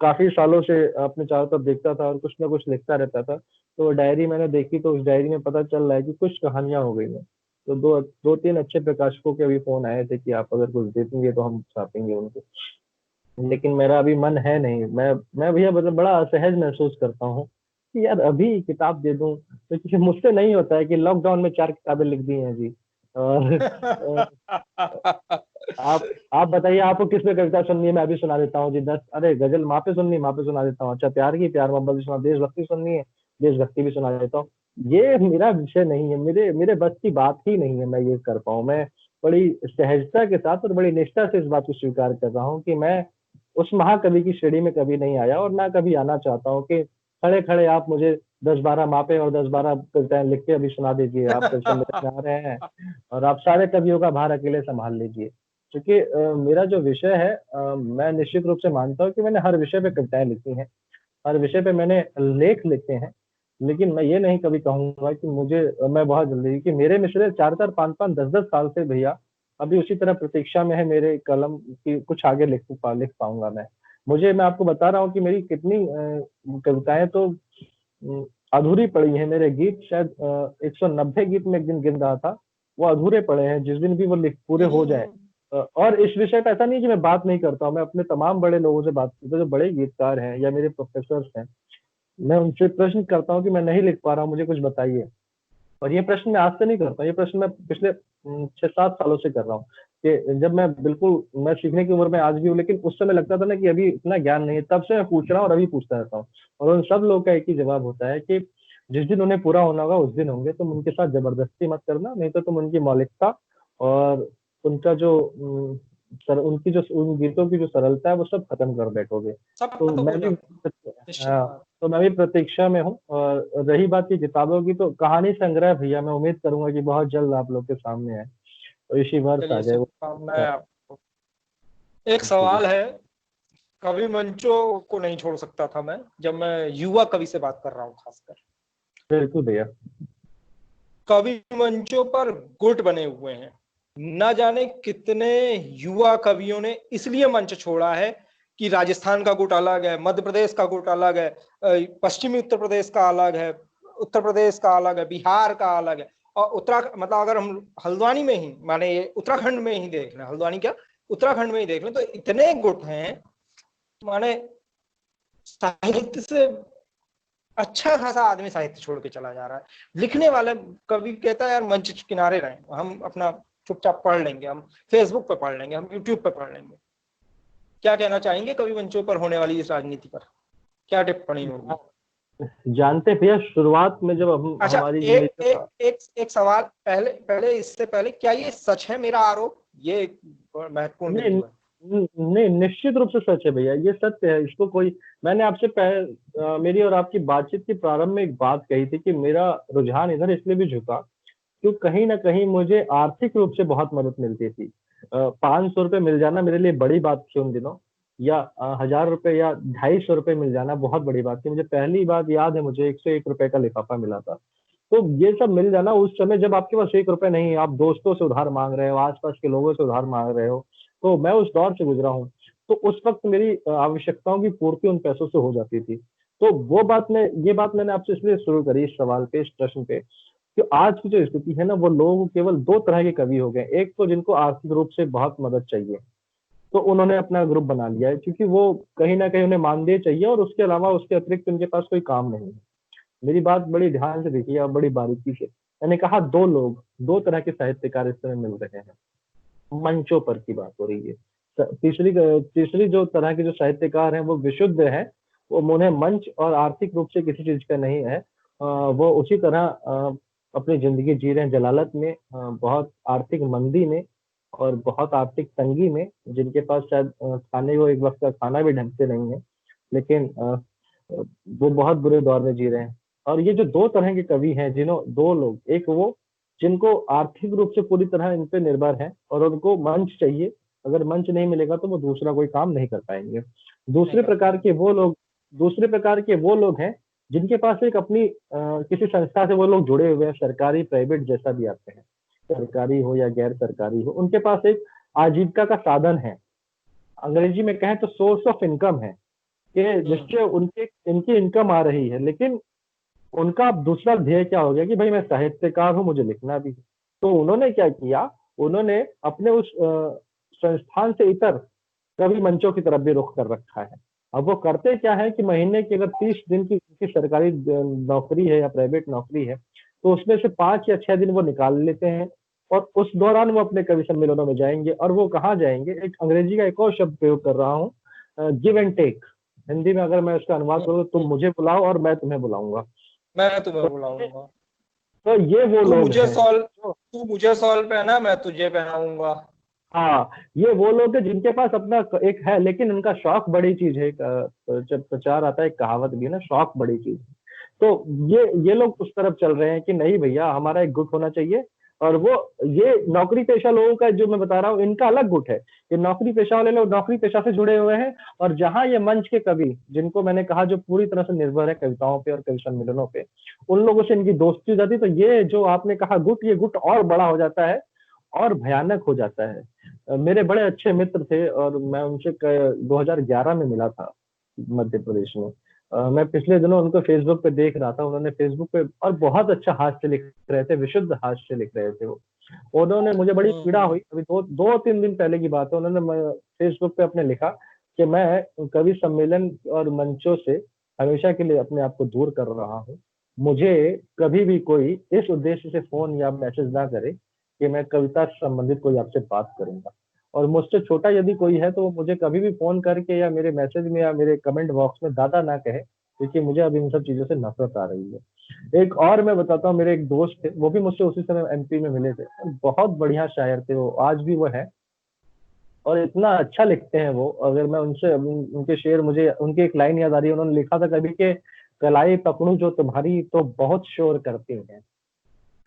काफ़ी सालों से अपने चारों तरफ देखता था और कुछ ना कुछ लिखता रहता था। तो डायरी मैंने देखी तो उस डायरी में पता चल रहा है कि कुछ कहानियाँ हो गई हैं। तो 2-3 अच्छे प्रकाशकों के अभी फ़ोन आए थे कि आप अगर कुछ दे देंगे तो हम छापेंगे उनको। लेकिन मेरा अभी मन है नहीं। मैं भैया मतलब बड़ा असहज महसूस करता हूँ कि यार अभी किताब दे दूँ, तो क्योंकि मुझसे नहीं होता है कि लॉकडाउन में 4 किताबें लिख दी हैं जी। और आप बताइए आपको किस पे कविता सुननी है, मैं अभी सुना देता हूँ जी। 10 अरे गज़ल वहाँ पे सुननी है, वहाँ पे सुना देता हूँ। अच्छा प्यार की, प्यार मोहब्बत भी सुना, देशभक्ति सुननी है, देशभक्ति भी सुना देता हूँ। ये मेरा विषय नहीं है, मेरे मेरे बस की बात ही नहीं है मैं ये कर पाऊँ। मैं बड़ी सहजता के साथ और बड़ी निष्ठा से इस बात को स्वीकार कर रहा हूँ कि मैं उस महाकवि की श्रेणी में कभी नहीं आया और ना कभी आना चाहता हूँ कि खड़े-खड़े आप मुझे 10-12 मापें और 10-12 कविताएँ लिख के अभी सुना दीजिए। आप कविता मेरे में आ रहे हैं और आप सारे कवियों का भार अकेले सँभाल लीजिए। क्योंकि मेरा जो विषय है, मैं निश्चित रूप से मानता हूँ कि मैंने हर विषय पे कविताएँ लिखी हैं, हर विषय पे मैंने लेख लिखे हैं। लेकिन मैं ये नहीं कभी कहूंगा कि मुझे मैं बहुत जल्दी, कि मेरे मिश्रे 4-4 5-5 10-10 साल से भैया अभी उसी तरह प्रतीक्षा में है मेरे कलम की, कुछ आगे लिख पाऊंगा मैं। मैं आपको बता रहा हूँ कि मेरी कितनी कविताएं तो अधूरी पड़ी हैं। मेरे गीत शायद 190 गीत में एक दिन गिन रहा था, वो अधूरे पड़े हैं, जिस दिन भी वो लिख पूरे हो जाए। और इस विषय पे ऐसा नहीं कि मैं बात नहीं करता हूँ, मैं अपने तमाम बड़े लोगों से बात करता हूँ जो बड़े गीतकार हैं या मेरे प्रोफेसर हैं। मैं उनसे प्रश्न करता हूँ कि मैं नहीं लिख पा रहा हूँ, मुझे कुछ बताइए। और ये प्रश्न मैं आज से नहीं करता, ये प्रश्न मैं पिछले 6-7 सालों से कर रहा हूँ। कि जब मैं सीखने की उम्र में आज भी हूँ, लेकिन उस समय लगता था ना कि अभी इतना ज्ञान नहीं है, तब से मैं पूछ रहा हूँ और अभी पूछता रहता हूँ। और उन सब लोगों का एक ही जवाब होता है कि जिस दिन उन्हें पूरा होना होगा उस दिन होंगे, तुम उनके साथ जबरदस्ती मत करना, नहीं तो तुम उनकी मौलिकता और उनका जो उनकी जो उन गीतों की जो सरलता है वो सब खत्म कर बैठोगे। सब तो खत्म हो मैं भी जाता है, निश्चित हाँ, बात। तो मैं भी प्रतीक्षा में हूँ। और रही बात की किताबों की, तो कहानी संग्रह भैया मैं उम्मीद करूंगा कि बहुत जल्द आप लोग के सामने आए, तो इसी वर्ष आ चलिए, जाए वो। शुभकामनाएं आपको। एक जी सवाल है, कवि मंचों को नहीं छोड़ सकता था मैं, जब मैं युवा कवि से बात कर रहा हूँ खासकर। बिल्कुल भैया। कवि मंचों पर गुट बने हुए हैं, न जाने कितने युवा कवियों ने इसलिए मंच छोड़ा है कि राजस्थान का गुट अलग है, मध्य प्रदेश का गुट अलग है, पश्चिमी उत्तर प्रदेश का अलग है, उत्तर प्रदेश का अलग है, बिहार का अलग है। और उत्तराखंड, मतलब अगर हम हल्द्वानी में ही, माने उत्तराखंड में ही देख लें, हल्द्वानी क्या, उत्तराखंड में ही देख लें, तो इतने गुट हैं। माने साहित्य से अच्छा खासा आदमी साहित्य छोड़ के चला जा रहा है। लिखने वाले कवि कहता है यार मंच किनारे रहे, हम अपना चुपचाप पढ़ लेंगे, हम फेसबुक पे पढ़ लेंगे, हम यूट्यूब पे पढ़ लेंगे। क्या कहना चाहेंगे कवि मंचों पर होने वाली इस राजनीति पर, क्या टिप्पणी होगी? जानते भैया, शुरुआत में जब हम अच्छा, हमारी एक जिंदगी एक एक एक सवाल पहले पहले इससे पहले, क्या ये सच है मेरा आरोप? ये एक महत्वपूर्ण नहीं, बिंदु है। नहीं, निश्चित रूप से सच है भैया, ये सत्य है, इसको कोई, मैंने आपसे मेरी और आपकी बातचीत के प्रारंभ में एक बात कही थी कि मेरा रुझान इधर इसलिए भी झुका क्योंकि कहीं ना कहीं मुझे आर्थिक रूप से बहुत मदद मिलती थी। 500 रुपये मिल जाना मेरे लिए बड़ी बात थी उन दिनों, या 1000 रुपये या 250 रुपये मिल जाना बहुत बड़ी बात थी। मुझे पहली बात याद है, मुझे 101 रुपये का लिफाफा मिला था। तो ये सब मिल जाना उस समय जब आपके पास 1 रुपए नहीं है, आप दोस्तों से उधार मांग रहे हो, आसपास के लोगों से उधार मांग रहे हो, तो मैं उस दौर से गुजरा हूँ। तो उस वक्त मेरी आवश्यकताओं की पूर्ति उन पैसों से हो जाती थी। तो ये बात मैंने आपसे इसलिए शुरू करी इस सवाल पे, इस प्रश्न पे, कि आज की जो स्थिति है ना, वो लोग केवल दो तरह के कवि हो गए। एक तो जिनको आर्थिक रूप से बहुत मदद चाहिए, तो उन्होंने अपना ग्रुप बना लिया है, क्योंकि वो कहीं ना कहीं उन्हें मानदेय चाहिए और उसके अलावा उसके अतिरिक्त उनके पास कोई काम नहीं है। मेरी बात बड़ी ध्यान से देखिए और बड़ी बारीकी से, मैंने कहा दो लोग, दो तरह के साहित्यकार इस समय मिल रहे हैं, मंचों पर की बात हो रही है। तीसरी जो तरह के जो साहित्यकार हैं वो विशुद्ध है, वो उन्हें मंच और आर्थिक रूप से किसी चीज का नहीं है। वो उसी तरह अपनी जिंदगी जी रहे हैं जलालत में, बहुत आर्थिक मंदी में और बहुत आर्थिक तंगी में, जिनके पास शायद खाने को एक वक्त का खाना भी ढंग से नहीं है, लेकिन वो बहुत बुरे दौर में जी रहे हैं। और ये जो दो तरह के कवि हैं, दो लोग, एक वो जिनको आर्थिक रूप से पूरी तरह इन पे निर्भर है और उनको मंच चाहिए, अगर मंच नहीं मिलेगा तो वो दूसरा कोई काम नहीं कर पाएंगे। नहीं दूसरे कर प्रकार पाएंगे। के वो लोग दूसरे प्रकार के वो लोग हैं जिनके पास एक अपनी किसी संस्था से वो लोग जुड़े हुए हैं, सरकारी प्राइवेट जैसा भी आते हैं, सरकारी हो या गैर सरकारी हो, उनके पास एक आजीविका का साधन है, अंग्रेजी में कहें तो सोर्स ऑफ इनकम है, कि हम्म। निश्चय उनके इनकी इनकम आ रही है, लेकिन उनका अब दूसरा ध्येय क्या हो गया कि भाई मैं साहित्यकार हूँ, मुझे लिखना भी है। तो उन्होंने क्या किया, उन्होंने अपने उस संस्थान से इतर कवि मंचों की तरफ भी रुख कर रखा है। अब वो करते क्या है कि महीने की अगर 30 दिन की उनकी सरकारी नौकरी है या प्राइवेट नौकरी है, तो उसमें से 5 या 6 दिन वो निकाल लेते हैं और उस दौरान वो अपने कवि सम्मेलनों में जाएंगे। और वो कहाँ जाएंगे, एक अंग्रेजी का एक और शब्द प्रयोग कर रहा हूँ, गिव एंड टेक। हिंदी में अगर मैं उसका अनुवाद करूँ, तुम हम्म। मुझे बुलाओ और मैं तुम्हें बुलाऊंगा। मैं तुम्हें तो ये बुलाऊंगा। तो ये वो लोग हैं जो, तू मुझे सॉल्व पहना, मैं तुझे पहनाऊंगा। हाँ, ये वो लोग हैं जिनके पास अपना एक है, लेकिन उनका शौक बड़ी चीज है। जब प्रचार आता है, एक कहावत भी है ना, शौक बड़ी चीज है। तो ये लोग उस तरफ चल रहे हैं कि नहीं भैया, हमारा एक गुट होना चाहिए और वो ये नौकरी पेशा लोगों का जो मैं बता रहा हूँ, इनका अलग गुट है। ये नौकरी पेशा वाले लोग नौकरी पेशा से जुड़े हुए हैं, और जहाँ ये मंच के कवि, जिनको मैंने कहा जो पूरी तरह से निर्भर है कविताओं पे और कवि सम्मेलनों पे, उन लोगों से इनकी दोस्ती हो जाती है। तो ये जो आपने कहा गुट, ये गुट और बड़ा हो जाता है और भयानक हो जाता है। मेरे बड़े अच्छे मित्र थे और मैं उनसे 2011 में मिला था मध्य प्रदेश में। मैं पिछले दिनों उनको फेसबुक पे देख रहा था, उन्होंने फेसबुक पे और बहुत अच्छा हास्य लिख रहे थे, विशुद्ध हास्य लिख रहे थे वो। उन्होंने मुझे बड़ी पीड़ा हुई, अभी दो तीन दिन पहले की बात है, उन्होंने फेसबुक पे अपने लिखा कि मैं कवि सम्मेलन और मंचों से हमेशा के लिए अपने आप को दूर कर रहा हूँ। मुझे कभी भी कोई इस उद्देश्य से फोन या मैसेज ना करे कि मैं कविता से संबंधित कोई आपसे बात करूंगा, और मुझसे छोटा यदि कोई है तो वो मुझे कभी भी फोन करके या मेरे मैसेज में या मेरे कमेंट बॉक्स में दादा ना कहे, क्योंकि मुझे अब इन सब चीजों से नफरत आ रही है। एक और मैं बताता हूँ, मेरे एक दोस्त थे, वो भी मुझसे उसी समय एमपी में मिले थे, बहुत बढ़िया शायर थे वो, आज भी वो है, और इतना अच्छा लिखते हैं वो। अगर मैं उनसे उनके शेर, मुझे उनकी एक लाइन याद आ रही है, उन्होंने लिखा था कभी के, कलाई पकड़ू जो तुम्हारी तो बहुत शोर करती है,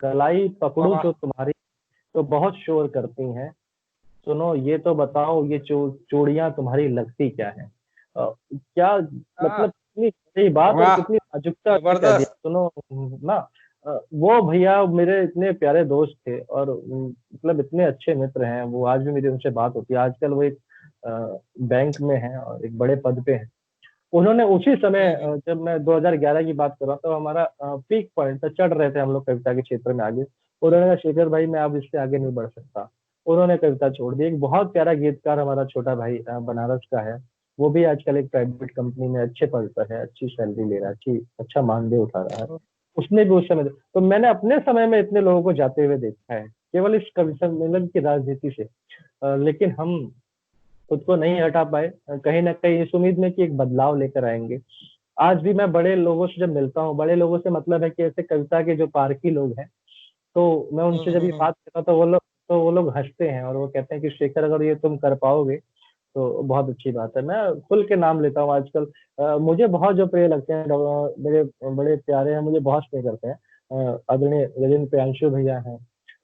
कलाई पकड़ू वाह। जो तुम्हारी तो बहुत शोर करती हैं, सुनो ये तो बताओ ये चूड़ियां तुम्हारी लगती क्या है। क्या मतलब, हाँ, कितनी सही बात और वाह, कितनी नाजुकता से कह दिया, जबरदस्त। सुनो ना। वो भैया मेरे इतने प्यारे दोस्त थे, और मतलब इतने अच्छे मित्र हैं वो, आज भी मेरी उनसे बात होती है। आजकल वो एक बैंक में है और एक बड़े पद पे है। उन्होंने उसी समय, हम्म। जब मैं 2011 की बात कर रहा हूँ, तो हमारा पीक पॉइंट था, चढ़ रहे थे हम लोग कविता के क्षेत्र में आगे। उन्होंने कहा शेखर भाई मैं अब इससे आगे नहीं बढ़ सकता, उन्होंने कविता छोड़ दी। एक बहुत प्यारा गीतकार हमारा छोटा भाई बनारस का है, वो भी आजकल एक प्राइवेट कंपनी में अच्छे पद पर है, अच्छी सैलरी ले रहा है, अच्छा मानदेय उठा रहा है। उसने भी उस समय, तो मैंने अपने समय में इतने लोगों को जाते हुए देखा है, केवल इस कवि सम्मेलन की राजनीति से। लेकिन हम खुद को नहीं हटा पाए, कहीं ना कहीं इस उम्मीद में कि एक बदलाव लेकर आएंगे। आज भी मैं बड़े लोगों से जब मिलता हूँ, बड़े लोगों से मतलब है कि ऐसे कविता के जो पारखी लोग हैं, तो मैं उनसे जब ये बात करता हूँ तो वो लोग हंसते हैं और वो कहते हैं कि शेखर अगर ये तुम कर पाओगे तो बहुत अच्छी बात है। मैं खुल के नाम लेता हूँ आजकल। मुझे बहुत जो प्रिय लगते हैं, मेरे बड़े प्यारे हैं, मुझे बहुत स्नेह करते हैं। आदरणीय रविंद्र प्रियांशु भैया हैं,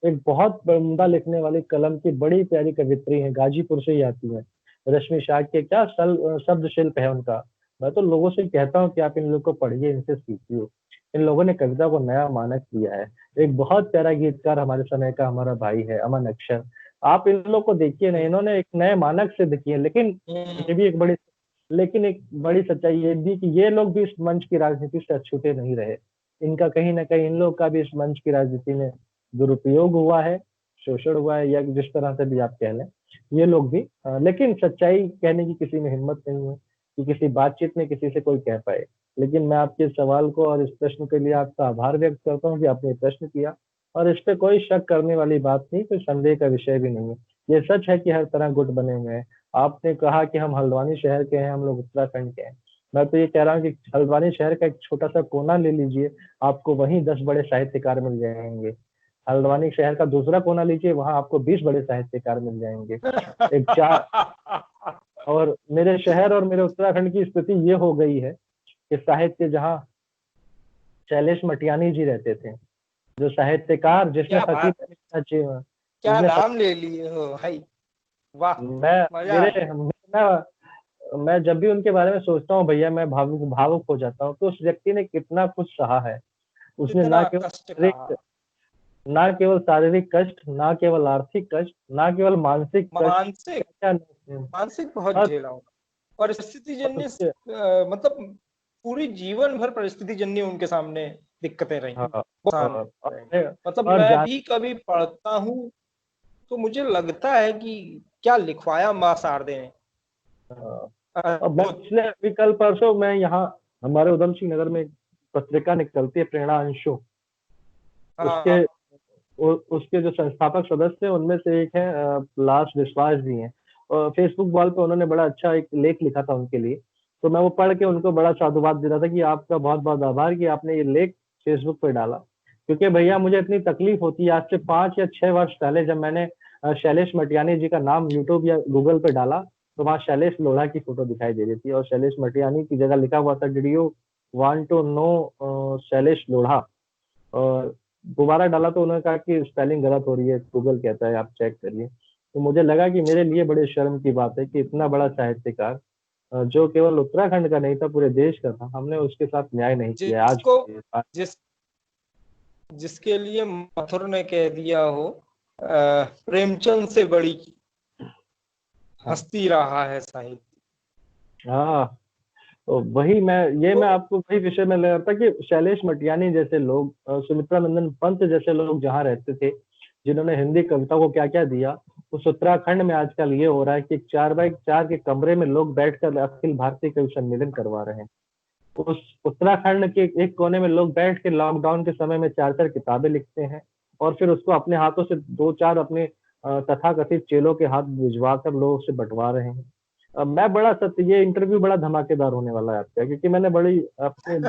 एक बहुत उम्दा लिखने वाली कलम की बड़ी प्यारी कवित्री है, गाजीपुर से ही आती है, रश्मि शाह के क्या शब्द शिल्प है उनका। मैं तो लोगों से कहता हूँ कि आप इन लोगों को पढ़िए, इनसे सीखिए। इन लोगों ने कविता को नया मानक दिया है। एक बहुत प्यारा गीतकार हमारे समय का हमारा भाई है अमन अक्षर, आप इन लोग को देखिए ना, इन्होंने एक नए मानक सिद्ध किए। लेकिन ये भी एक बड़ी सच्चाई ये भी कि ये लोग भी इस मंच की राजनीति से अछूते नहीं रहे। इनका कहीं ना कहीं इन लोग का भी इस मंच की राजनीति में दुरुपयोग हुआ है, शोषण हुआ है, या जिस तरह से भी आप कह लें, ये लोग भी। लेकिन सच्चाई कहने की किसी में हिम्मत नहीं है कि किसी बातचीत में किसी से कोई कह पाए। लेकिन मैं आपके सवाल को और इस प्रश्न के लिए आपका आभार व्यक्त करता हूँ कि आपने ये प्रश्न किया, और इस पे कोई शक करने वाली बात नहीं, कोई संदेह का विषय भी नहीं है। ये सच है कि हर तरह गुट बने हुए हैं। आपने कहा कि हम हल्द्वानी शहर के हैं, हम लोग उत्तराखंड के हैं। मैं तो ये कह रहा हूँ कि हल्द्वानी शहर का एक छोटा सा कोना ले लीजिए, आपको वहीं 10 बड़े साहित्यकार मिल जाएंगे। हल्द्वानी शहर का दूसरा कोना लीजिए, वहां आपको 20 बड़े साहित्यकार मिल जाएंगे। एक चार और मेरे शहर और मेरे उत्तराखंड की स्थिति ये हो गई है कि साहित्य जहाँ शैलेश मटियानी जी रहते थे, जो साहित्यकार जिसने क्या फकीर बात है, क्या जिसने नाम ले लिए हो भाई। वाह, मैं मजा आ मेरे गया। मैं जब भी उनके बारे में सोचता हूँ भैया, मैं भावुक भावुक हो जाता हूँ। तो उस व्यक्ति ने कितना कुछ सहा है। उसने कितना कष्ट कहा। ना केवल शारीरिक कष्ट, ना केवल आर्थिक कष्ट, ना केवल मानसिक कष्ट, मानसिक क्या मानसिक बहुत और झेला हूँ। परिस्थिति जन्य उसके मतलब पूरी जीवन भर परिस्थिति जन्य उनके सामने दिक्कतें रही, हाँ, नुकसान और रहे। मतलब और मैं जान भी कभी पढ़ता हूँ तो मुझे लगता है कि क्या लिखवाया माँ शारदे ने। अब मैं अद्भुत। पिछले अभी कल परसों मैं यहाँ हमारे उधम सिंह नगर में एक पत्रिका निकलती है, प्रेरणा अंशु, हाँ उसके हाँ। उसके जो संस्थापक सदस्य हैं उनमें से एक है लाश विश्वास जी हैं। और फेसबुक वॉल पे उन्होंने बड़ा अच्छा एक लेख लिखा था उनके लिए। तो मैं वो पढ़ के उनको बड़ा साधुवाद दे रहा था कि आपका बहुत बहुत आभार कि आपने ये लेख फेसबुक पे डाला। क्योंकि भैया मुझे इतनी तकलीफ होती है, आज से 5 या 6 वर्ष पहले जब मैंने शैलेश मटियानी जी का नाम यूट्यूब या गूगल पे डाला, तो वहाँ शैलेश लोढ़ा की फोटो दिखाई दे रही थी, और शैलेश मटियानी की जगह लिखा हुआ था did you want to know Shailesh Lodha. और दोबारा डाला तो उन्होंने कहा कि स्पेलिंग गलत हो रही है, गूगल कहता है आप चेक करिए। तो मुझे लगा कि मेरे लिए बड़े शर्म की बात है कि इतना बड़ा साहित्यकार जो केवल उत्तराखंड का नहीं था पूरे देश का था, हमने उसके साथ न्याय नहीं किया आज जिसको आज। जिस जिसके लिए मथुर ने कह दिया हो प्रेमचंद से बड़ी हाँ हस्ती रहा है साहित्य। हाँ। तो वही मैं तो आपको वही विषय में ले रहा था कि शैलेश मटियानी जैसे लोग, सुमित्रा नंदन पंत जैसे लोग जहाँ रहते थे, जिन्होंने हिंदी कविता को क्या क्या दिया, उस उत्तराखंड में आजकल ये हो रहा है कि 4x4 के कमरे में लोग बैठकर अखिल भारतीय कवि सम्मेलन करवा रहे हैं। उस उत्तराखंड के एक कोने में लोग बैठ के लॉकडाउन के समय में 4-4 किताबें लिखते हैं और फिर उसको अपने हाथों से 2-4 अपने तथाकथित चेलों के हाथ भिजवा कर लोगों से बंटवा रहे हैं। मैं बड़ा सत्य ये इंटरव्यू बड़ा धमाकेदार होने वाला है आपका, क्योंकि मैंने बड़ी अपने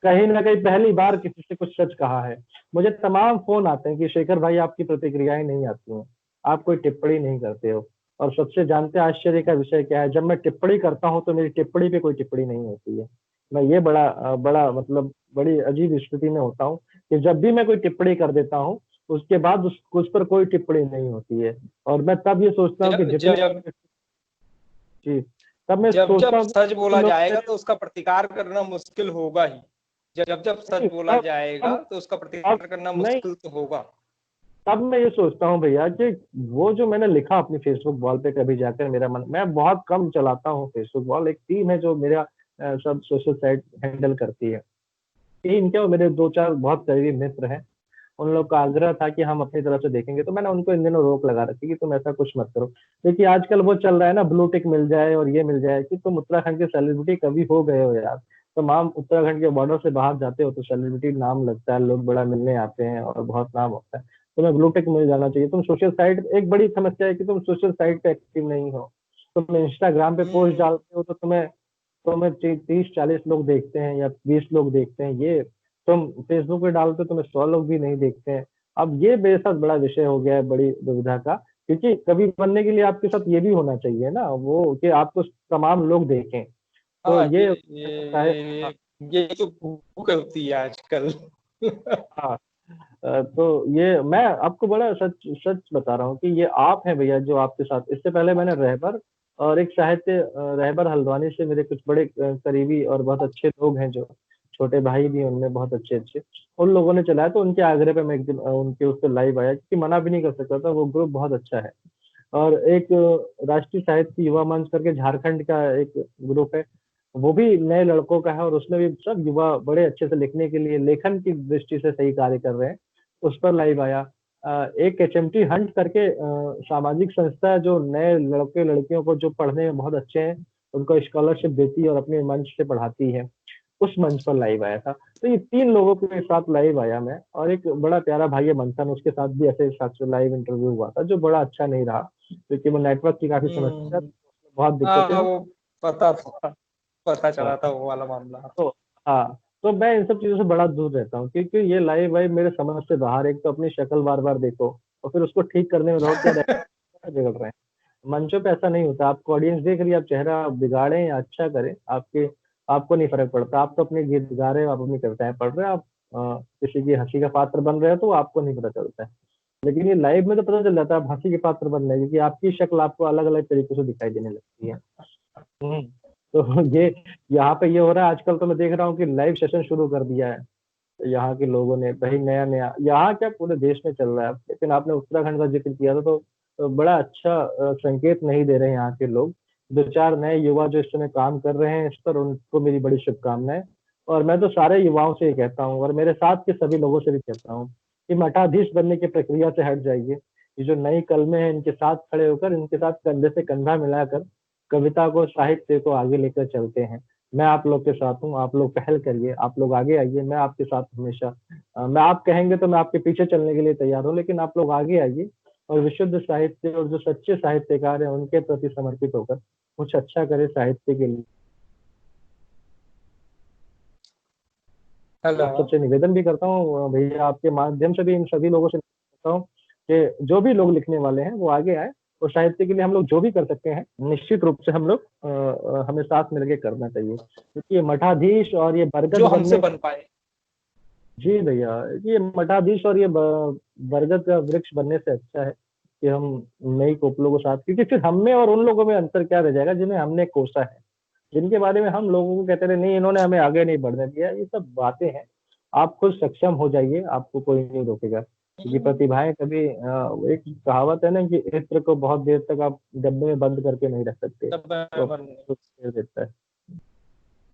कहीं ना कहीं पहली बार किसी से कुछ सच कहा है। मुझे तमाम फोन आते हैं कि शेखर भाई आपकी प्रतिक्रियाएं नहीं आती हैं, आप कोई टिप्पणी नहीं करते हो। और सबसे जानते हैं आश्चर्य का विषय क्या है, जब मैं टिप्पणी करता हूँ तो मेरी टिप्पणी पे कोई टिप्पणी नहीं होती है। मैं ये बड़ा मतलब बड़ी अजीब स्थिति में होता हूँ कि जब भी मैं कोई टिप्पणी कर देता हूँ उसके बाद उस पर कोई टिप्पणी नहीं होती है। और मैं तब ये सोचता हूँ कि जब जितने जब जी, तब मैं जब सोचता जब हूँ सच कि बोला लोग जाएगा मेरे तो उसका प्रतिकार करना मुश्किल होगा ही। जब जब सच नहीं बोला जाएगा तब तो उसका अब प्रतिकार करना नहीं मुश्किल तो होगा। तब मैं ये सोचता हूँ भैया कि वो जो मैंने लिखा अपनी फेसबुक वॉल पे कभी जाकर मेरा मन, मैं बहुत कम चलाता हूँ फेसबुक वॉल, एक टीम है जो मेरा सब सोशल साइट हैंडल करती है। टीम क्या, वो मेरे 2-4 बहुत करीबी मित्र हैं, उन लोग का आग्रह था कि हम अपनी तरफ से देखेंगे, तो मैंने उनको इन दिनों रोक लगा रखी कि तुम ऐसा कुछ मत करो। देखिए आजकल वो चल रहा है ना, ब्लू टिक मिल जाए और ये मिल जाए कि तुम उत्तराखंड के सेलिब्रिटी कभी हो गए हो यार। तमाम उत्तराखंड के बॉर्डर से बाहर जाते हो तो सेलिब्रिटी नाम लगता है, लोग बड़ा मिलने आते हैं और बहुत नाम होता है। तुम्हें ब्लू टिक मिल जाना चाहिए। तुम सोशल साइट, एक बड़ी समस्या है कि तुम सोशल साइट पे एक्टिव नहीं हो। तुम इंस्टाग्राम पे पोस्ट हम्म। डालते हो तो तुम्हें 30-40 लोग देखते हैं या 20 लोग देखते हैं, ये तुम फेसबुक पे डालते हो तुम्हें 100 लोग भी नहीं देखते हैं। अब ये बेहद बड़ा विषय हो गया है, बड़ी दुविधा का, क्योंकि कवि बनने के लिए आपके साथ ये भी होना चाहिए ना वो कि आपको तमाम लोग देखें। तो हाँ ये है। हाँ ये तो भूख होती है आजकल। हाँ। तो ये मैं आपको बड़ा सच सच बता रहा हूँ कि ये आप हैं भैया जो आपके साथ, इससे पहले मैंने रहबर और एक रहबर हल्द्वानी से मेरे कुछ बड़े करीबी और बहुत अच्छे लोग हैं, जो छोटे भाई भी हैं उनमें बहुत अच्छे अच्छे, उन लोगों ने चलाया। तो उनके आग्रह पे मैं एक दिन उनके उस पर लाइव आया, क्योंकि मना भी नहीं कर सकता था, वो ग्रुप बहुत अच्छा है। और एक राष्ट्रीय साहित्य युवा मंच करके झारखंड का एक ग्रुप है, वो भी नए लड़कों का है और उसमें भी सब युवा बड़े अच्छे से लिखने के लिए लेखन की दृष्टि से सही कार्य कर रहे हैं। उस पर लाइव आया। एक एचएमटी हंट करके सामाजिक संस्था है जो नए लड़के लड़कियों को जो पढ़ने में बहुत अच्छे हैं उनको स्कॉलरशिप देती है और अपने मंच से पढ़ाती है, उस मंच पर लाइव आया था। तो ये 3 लोगों के साथ लाइव आया मैं, और एक बड़ा प्यारा भाई है मंथन, उसके साथ भी ऐसे साथ लाइव इंटरव्यू हुआ था जो बड़ा अच्छा नहीं रहा, क्योंकि वो नेटवर्क की काफी समस्या थी, हम्म। बहुत दिक्कतें हाँ हुई। वो पता था, पता हाँ, चला था वो वाला मामला। तो हाँ, तो मैं इन सब चीजों से बड़ा दूर रहता हूँ, क्योंकि ये लाइव वाइव मेरे समझ से बाहर। एक तो अपनी शक्ल बार बार देखो और फिर उसको ठीक करने में रहो, क्या बिगड़ रहे हैं। मंचों पे ऐसा नहीं होता, आपको ऑडियंस देख रही है, आप चेहरा बिगाड़े या अच्छा करें, आपको नहीं फर्क पड़ता। आप तो अपने गीत गा रहे हो, आप अपनी कविताएं पढ़ रहे हो, आप किसी की हंसी का पात्र बन रहे हो तो आपको नहीं पता चलता है। लेकिन ये लाइव में तो पता चल जाता है आप हंसी के पात्र बन रहे हैं, क्योंकि आपकी शक्ल आपको अलग अलग तरीकों से दिखाई देने लगती है। हम्म। तो ये यहाँ पे ये हो रहा है आजकल, तो मैं देख रहा हूँ कि लाइव सेशन शुरू कर दिया है यहाँ के लोगों ने, भाई नया नया, यहाँ क्या पूरे देश में चल रहा है। लेकिन आपने उत्तराखंड का जिक्र किया था तो बड़ा अच्छा संकेत नहीं दे रहे हैं यहाँ के लोग। 2-4 नए युवा जो इस समय काम कर रहे हैं इस पर, उनको मेरी बड़ी शुभकामनाएं। और मैं तो सारे युवाओं से ये कहता हूँ और मेरे साथ के सभी लोगों से भी कहता हूँ कि मठाधीश बनने की प्रक्रिया से हट जाइए। ये जो नई कलमें हैं इनके साथ खड़े होकर, इनके साथ कंधे से कंधा मिलाकर कविता को, साहित्य को आगे लेकर चलते हैं। मैं आप लोग के साथ हूँ, आप लोग पहल करिए, आप लोग आगे आइए, मैं आपके साथ हमेशा। मैं आप कहेंगे तो मैं आपके पीछे चलने के लिए तैयार हूँ, लेकिन आप लोग आगे आइए और विशुद्ध साहित्य और जो सच्चे साहित्यकार हैं उनके प्रति समर्पित होकर कुछ अच्छा करे साहित्य के लिए। हेलो। आप सबसे निवेदन भी करता हूँ भैया, आपके माध्यम से भी इन सभी लोगों से करता हूँ कि जो भी लोग लिखने वाले हैं वो आगे आए, और साहित्य के लिए हम लोग जो भी कर सकते हैं निश्चित रूप से हम लोग हमें साथ मिलकर करना चाहिए, क्योंकि ये मठाधीश और ये बरगद जो हमसे बनने, बन पाए। जी भैया, ये मठाधीश और ये बरगद का वृक्ष बनने से अच्छा है कि हम नई कोपलों को साथ, क्योंकि फिर हम में और उन लोगों में अंतर क्या रह जाएगा जिन्हें हमने कोसा है, जिनके बारे में हम लोगों को कहते रहे नहीं इन्होंने हमें आगे नहीं बढ़ने दिया, ये सब बातें हैं। आप खुद सक्षम हो जाइए, आपको कोई नहीं रोकेगा, क्योंकि प्रतिभाएं कभी एक कहावत है ना कि इत्र को बहुत देर तक आप डब्बे में बंद करके नहीं रख सकते, तब वो बराबर नहीं अपने फेर देता है।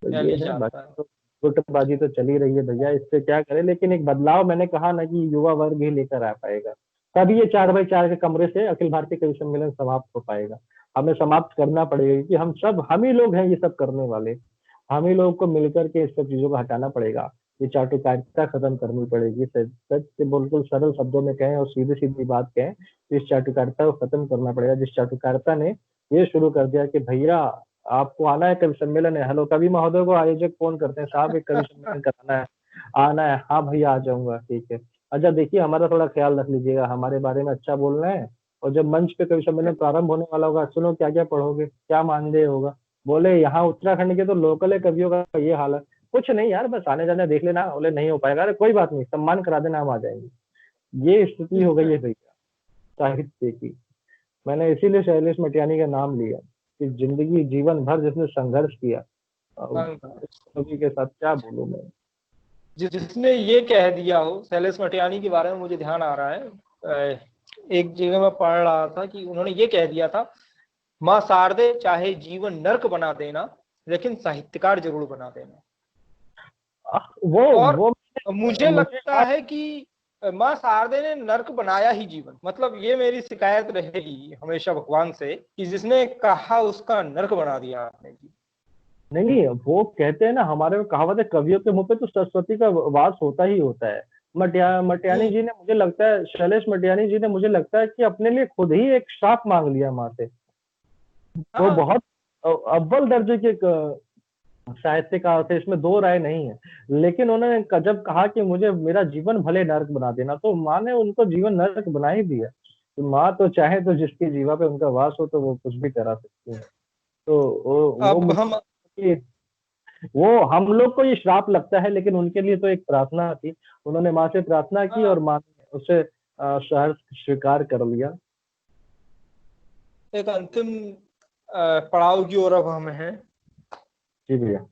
तो फैल ये ही है, जाता बाकी है। तो गुटबाजी तो चली रही है भैया, इससे क्या करें, लेकिन एक बदलाव मैंने कहा ना कि युवा वर्ग ही लेकर आ पाएगा, तभी ये 4x4 के कमरे से अखिल भारतीय कवि सम्मेलन समाप्त हो पाएगा। हमें समाप्त करना पड़ेगा, क्योंकि हम ही लोग हैं ये सब करने वाले, हम ही लोग को मिलकर के इस सब चीजों को हटाना पड़ेगा। ये चाटुकारिता खत्म करनी पड़ेगी, सच सच से बिल्कुल सरल शब्दों में कहें और सीधी सीधी बात कहें तो इस चाटुकारिता को खत्म करना पड़ेगा, जिस चाटुकारिता ने ये शुरू कर दिया कि भैया आपको आना है कवि सम्मेलन है, हेलो कवि महोदय को आयोजक फोन करते हैं, साहब एक कवि सम्मेलन कराना है, आना है, हाँ भैया आ जाऊंगा, ठीक है। अच्छा देखिए हमारा थोड़ा ख्याल रख लीजिएगा, हमारे बारे में अच्छा बोलना है, और जब मंच पे कवि सम्मेलन प्रारंभ होने वाला होगा, सुनो क्या क्या पढ़ोगे, क्या मानदेय होगा। बोले यहाँ उत्तराखंड के तो लोकल है कवियों का ये हाल है। कुछ नहीं यार, बस आने जाने देख लेना, बोले नहीं हो पाएगा, अरे कोई बात नहीं, सम्मान करा देना, हम आ जाएंगे। ये स्थिति हो गई है भैया साहित्य की। मैंने इसीलिए शैलेश मटियानी का नाम लिया कि जिंदगी जीवन भर जिसने संघर्ष किया, अब इस कवि के साथ क्या बोलूं मैं। जिसने ये कह दिया हो, शैलेश मटियानी के बारे में मुझे ध्यान आ रहा है, एक जगह मैं पढ़ रहा था कि उन्होंने ये कह दिया था, माँ शारदे चाहे जीवन नर्क बना देना, लेकिन साहित्यकार जरूर बना देना। वो और वो मुझे मुझे लगता है कि माँ शारदे ने नर्क बनाया ही जीवन, मतलब ये मेरी शिकायत रहेगी हमेशा भगवान से कि जिसने कहा उसका नर्क बना दिया आपने जी। नहीं नहीं, वो कहते हैं ना, हमारे में कहावत है कवियों के मुंह पे तो सरस्वती का वास होता ही होता है। मटियानी जी ने, मुझे लगता है शैलेश मटियानी जी ने, मुझे लगता है कि अपने लिए खुद ही एक श्राप मांग लिया माँ से। वो हाँ बहुत अव्वल दर्जे के साहित्यकार थे, इसमें दो राय नहीं है। लेकिन उन्होंने जब कहा कि मुझे मेरा जीवन भले नरक बना देना, तो माँ ने उनको जीवन नरक बना ही दिया। तो माँ तो चाहे तो जिसकी जीवा पे उनका वास हो तो वो कुछ भी करा सकती है। तो वो अब हम मुझे, वो हम लोग को ये श्राप लगता है, लेकिन उनके लिए तो एक प्रार्थना थी। उन्होंने माँ से प्रार्थना की और माँ ने उसे सहर्ष स्वीकार कर लिया। एक अंतिम पड़ाव की ओर अब हम हैं। जी भैया।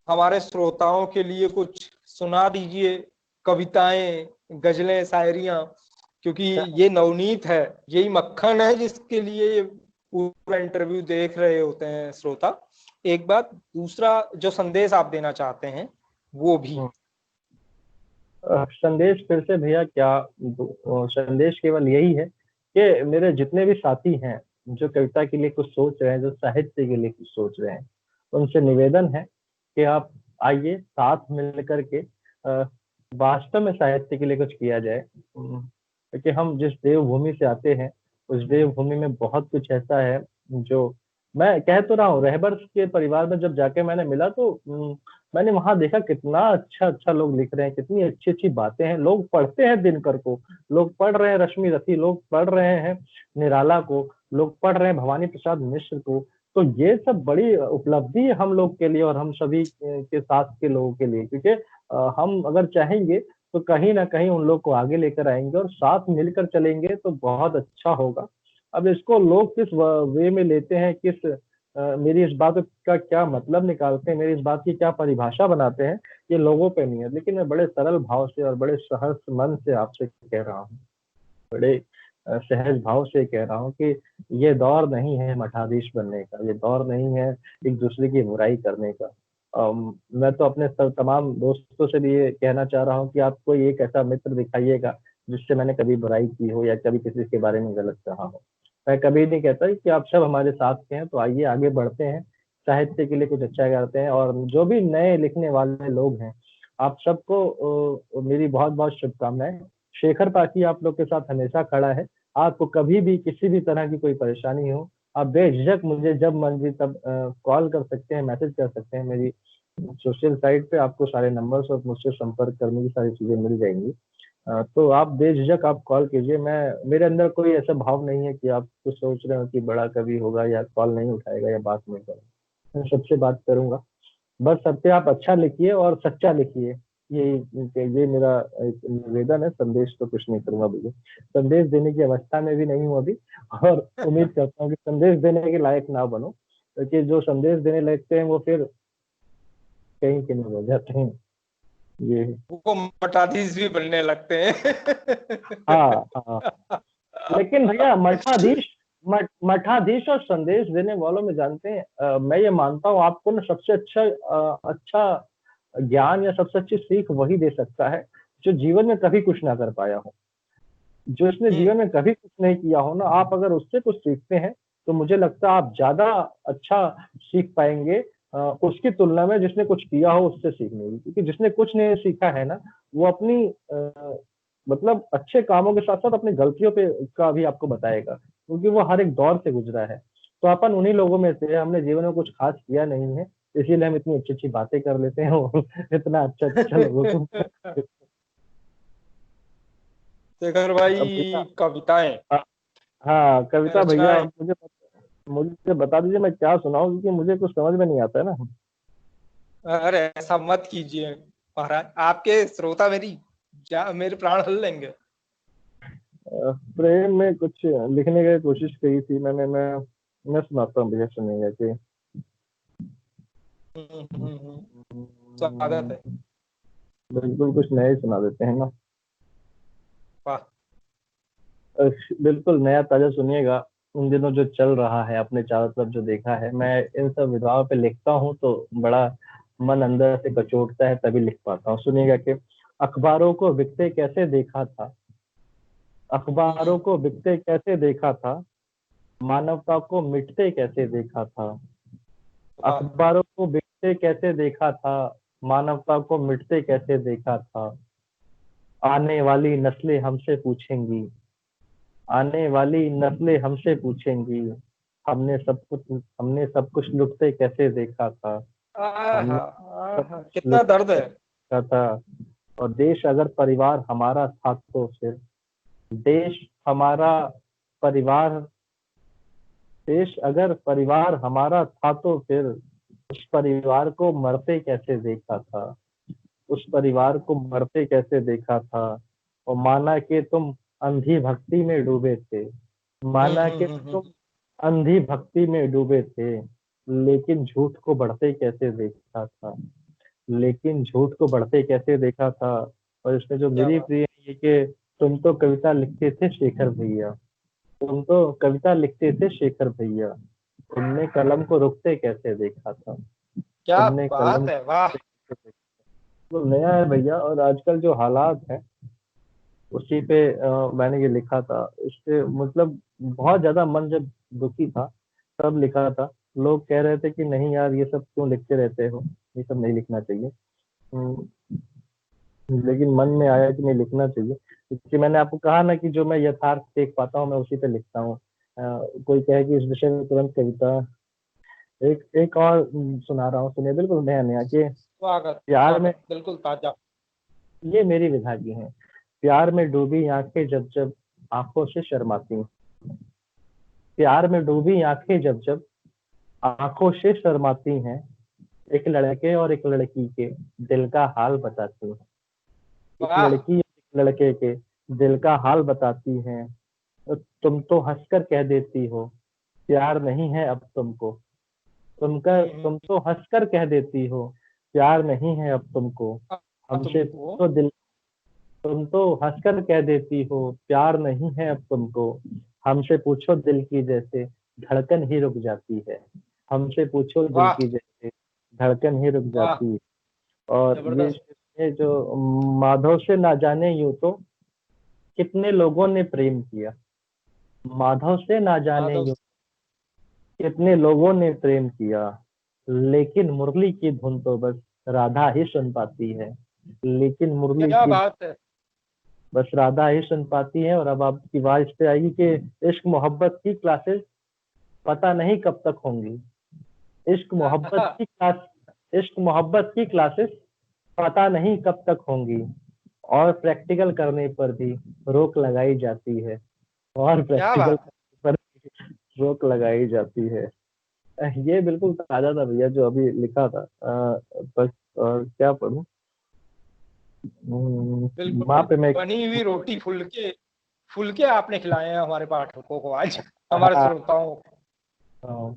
हमारे श्रोताओं के लिए कुछ सुना दीजिए, कविताएं, गजलें, शायरियां, क्योंकि ये नवनीत है, यही मक्खन है जिसके लिए ये पूरा इंटरव्यू देख रहे होते हैं श्रोता। एक बात, दूसरा जो संदेश आप देना चाहते हैं वो भी। संदेश फिर से भैया क्या, संदेश केवल यही है कि मेरे जितने भी साथी हैं जो कविता के लिए कुछ सोच रहे हैं, जो साहित्य के लिए कुछ सोच रहे हैं, उनसे निवेदन है कि आप आइए साथ मिलकर के वास्तव में साहित्य के लिए कुछ किया जाए। क्योंकि हम जिस देवभूमि से आते हैं, उस देवभूमि में बहुत कुछ ऐसा है जो, मैं कह तो रहा हूँ, रहबर के परिवार में जब जाके मैंने मिला तो मैंने वहां देखा कितना अच्छा अच्छा लोग लिख रहे हैं, कितनी अच्छी अच्छी बातें हैं, लोग पढ़ते हैं दिनकर को, लोग पढ़ रहे हैं रश्मि रथी, लोग पढ़ रहे हैं निराला को, लोग पढ़ रहे हैं भवानी प्रसाद मिश्र को। तो ये सब बड़ी उपलब्धि है हम लोग के लिए और हम सभी के साथ के लोगों के लिए, क्योंकि हम अगर चाहेंगे तो कहीं ना कहीं उन लोग को आगे लेकर आएंगे और साथ मिलकर चलेंगे तो बहुत अच्छा होगा। अब इसको लोग किस वे में लेते हैं, किस मेरी इस बात का क्या मतलब निकालते हैं, मेरी इस बात की क्या परिभाषा बनाते हैं, ये लोगों पे नहीं है। लेकिन मैं बड़े सरल भाव से और बड़े सहर्ष मन से आपसे कह रहा हूँ, बड़े सहज भाव से कह रहा हूँ कि ये दौर नहीं है मठाधीश बनने का, ये दौर नहीं है एक दूसरे की बुराई करने का। मैं तो अपने सब तमाम दोस्तों से भी ये कहना चाह रहा हूँ कि आप कोई एक ऐसा मित्र दिखाइएगा जिससे मैंने कभी बुराई की हो या कभी किसी के बारे में गलत कहा हो। मैं कभी नहीं कहता कि आप सब हमारे साथ के हैं, तो आइए आगे बढ़ते हैं, साहित्य के लिए कुछ अच्छा करते हैं। और जो भी नए लिखने वाले लोग हैं, आप सबको मेरी बहुत बहुत शुभकामनाएं। शेखर पाठी आप लोग के साथ हमेशा खड़ा है। आपको कभी भी किसी भी तरह की कोई परेशानी हो, आप बेझिझक मुझे जब मर्जी तब कॉल कर सकते हैं, मैसेज कर सकते हैं। मेरी सोशल साइट पे आपको सारे नंबर्स और मुझसे संपर्क करने की सारी चीजें मिल जाएंगी। तो आप बेझिझक आप कॉल कीजिए। मैं, मेरे अंदर कोई ऐसा भाव नहीं है कि आप कुछ सोच रहे हो कि बड़ा कवि होगा या कॉल नहीं उठाएगा या बात नहीं करेगा। मैं सबसे बात करूंगा। बस सबसे आप अच्छा लिखिए और सच्चा लिखिए, ये मेरा एक निवेदन है। संदेश तो कुछ नहीं करूंगा भैया, संदेश देने की अवस्था में भी नहीं हूँ अभी, और उम्मीद करता हूँ कि संदेश देने के लायक ना बनो, क्योंकि जो संदेश देने लगते हैं वो फिर कहीं के नहीं हो जाते हैं। ये वो मठाधीश भी बनने लगते हाँ हैं। हाँ। लेकिन भैया मठाधीश और संदेश देने वालों में जानते हैं, मैं ये मानता हूँ आपको ना सबसे अच्छा ज्ञान या सबसे अच्छी सीख वही दे सकता है जो जीवन में कभी कुछ ना कर पाया हो। जो इसने हम्म। जीवन में कभी कुछ नहीं किया हो ना, आप अगर उससे कुछ सीखते हैं तो मुझे लगता है आप ज्यादा अच्छा सीख पाएंगे उसकी तुलना में जिसने कुछ किया हो उससे सीखने की। क्योंकि जिसने कुछ नहीं सीखा है ना, वो अपनी मतलब अच्छे कामों के साथ साथ अपनी गलतियों पे का भी आपको बताएगा, क्योंकि वो हर एक दौर से गुजरा है। तो अपन उन्हीं लोगों में से, हमने जीवन में कुछ खास किया नहीं है, इसीलिए हम इतनी अच्छी अच्छी बातें कर लेते हैं और इतना अच्छा अच्छा लोगों को। शेखर अब भैया, भाई, कविताएं, हाँ हाँ, कविता भैया, रचनाएं। अब मुझे बता दीजिए मैं क्या सुनाऊं, क्योंकि मुझे कुछ समझ में नहीं आता है ना। अरे ऐसा मत कीजिए महाराज, आपके श्रोता मेरे प्राण हल लेंगे। प्रेम में कुछ लिखने की कोशिश की थी मैंने। मैं सुनाता हूँ भैया, सुनिएगा कि स्वागत है। बिल्कुल कुछ नया ही सुना देते हैं ना। वाह। बिल्कुल नया ताजा सुनिएगा। उन दिनों जो चल रहा है अपने चारों तरफ जो देखा है, मैं इन सब विधाओं पे लिखता हूँ तो बड़ा मन अंदर से कचोटता है, तभी लिख पाता हूँ। सुनिएगा कि अखबारों को बिकते कैसे देखा था, अखबारों हम्म। को बिकते कैसे देखा था, मानवता को मिटते कैसे देखा था। वाह। अखबारों को बिकते कैसे देखा था, मानवता को मिटते कैसे देखा था। आने वाली नस्लें हमसे पूछेंगी, आने वाली नस्लें हमसे पूछेंगी, हमने सब कुछ लुटते कैसे देखा था, आहा, हमने सब आहा, कुछ कितना दर्द लुटते है। कैसे देखा था। और देश अगर परिवार हमारा था तो फिर, देश हमारा परिवार, देश अगर परिवार हमारा था तो फिर, उस परिवार को मरते कैसे देखा था, उस परिवार को मरते कैसे देखा था। और माना कि तुम अंधी भक्ति में डूबे थे, माना कि तुम हम्म। अंधी भक्ति में डूबे थे, लेकिन झूठ को बढ़ते कैसे देखा था, लेकिन झूठ को बढ़ते कैसे देखा था। और इसमें जो क्या मेरी बात। प्रिय है ये कि तुम तो कविता लिखते थे शेखर भैया, तुम तो कविता लिखते थे शेखर भैया, तुमने कलम को रुकते कैसे देखा था, क्या तुमने कलम बात है, को वाह। रुकते कैसे देखा था। तो नया है भैया, और आजकल जो हालात है उसी पे मैंने ये लिखा था। इससे मतलब बहुत ज्यादा मन जब दुखी था तब लिखा था। लोग कह रहे थे कि नहीं यार ये सब क्यों लिखते रहते हो, ये सब नहीं लिखना चाहिए। लेकिन मन में आया कि नहीं लिखना चाहिए, क्योंकि मैंने आपको कहा ना कि जो मैं यथार्थ देख पाता हूँ मैं उसी पे लिखता हूँ। कोई कहे कि इस विषय में तुरंत कविता, एक एक और सुना रहा हूँ, सुनिए, बिल्कुल नया नया कि स्वागत प्यार में, स्वागत, बिल्कुल ताजा। ये मेरी विधा की है। प्यार में डूबी आंखें जब जब आंखों से शर्माती, प्यार में डूबी आंखें जब जब आंखों से शर्माती हैं, एक लड़के और एक लड़की के दिल का हाल बताती हैं, एक वाह। लड़की और एक लड़के के दिल का हाल बताती हैं। तुम तो हंसकर कह देती हो प्यार नहीं है अब तुमको, तुम हम्म। तो हंसकर कह देती हो प्यार नहीं है अब तुमको, हमसे तुमको। पूछो दिल, तुम तो हंसकर कह देती हो प्यार नहीं है अब तुमको, हमसे पूछो दिल की जैसे धड़कन ही रुक जाती है, हमसे पूछो दिल वाह। की जैसे धड़कन ही रुक वाह। जाती है। और जबरदस्त। ये जो माधव से ना जाने यूं तो कितने लोगों ने प्रेम किया, माधव से ना जाने माधव। यूं कितने लोगों ने प्रेम किया, लेकिन मुरली की धुन तो बस राधा ही सुन पाती है, लेकिन मुरली क्या की बात है। बस राधा ही सुन पाती है। और अब आपकी आवाज इस पे आएगी कि इश्क मोहब्बत की क्लासेस पता नहीं कब तक होंगी, इश्क मोहब्बत की क्लास, इश्क मोहब्बत की क्लासेस पता नहीं कब तक होंगी, और प्रैक्टिकल करने पर भी रोक लगाई जाती है, और क्या प्रैक्टिकल बात है। करने पर भी रोक लगाई जाती है। ये बिल्कुल ताजा था भैया जो अभी लिखा था। बस क्या पढ़ूं। माँ बिल्कुल पे मैं बनी हुई रोटी फुल के आपने खिलाए हैं हमारे पाठकों को आज, हमारे हाँ, श्रोताओं को। हाँ,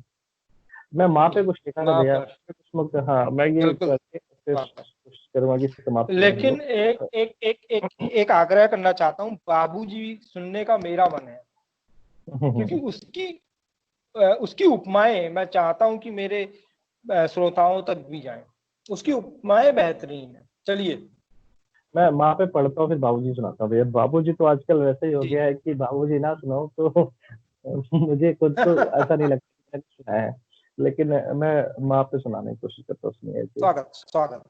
मैं माँ पे जी, कुछ लिखा था माँ भैया, पर कुछ हाँ मैं ये बिल्कुल। करके फिर वाह, वाह। कोशिश करूंगा कि समाप्त करूँ हम लेकिन लोग। एक आग्रह करना चाहता हूँ, बाबूजी सुनने का मेरा मन है, क्योंकि उसकी उपमाएं मैं चाहता हूं कि मेरे श्रोताओं तक भी जाएं। उसकी उपमाएं बेहतरीन है। चलिए। मैं माँ पे पढ़ता हूँ फिर बाबूजी सुनाता हूँ भैया। बाबूजी तो आजकल वैसे ही हो जी। गया है कि बाबूजी ना सुनाओ तो मुझे खुद तो ऐसा नहीं लगता कि मैंने सुनाया है, लेकिन मैं माँ पे सुनाने की कोशिश करता हूँ। सुनिए कि स्वागत स्वागत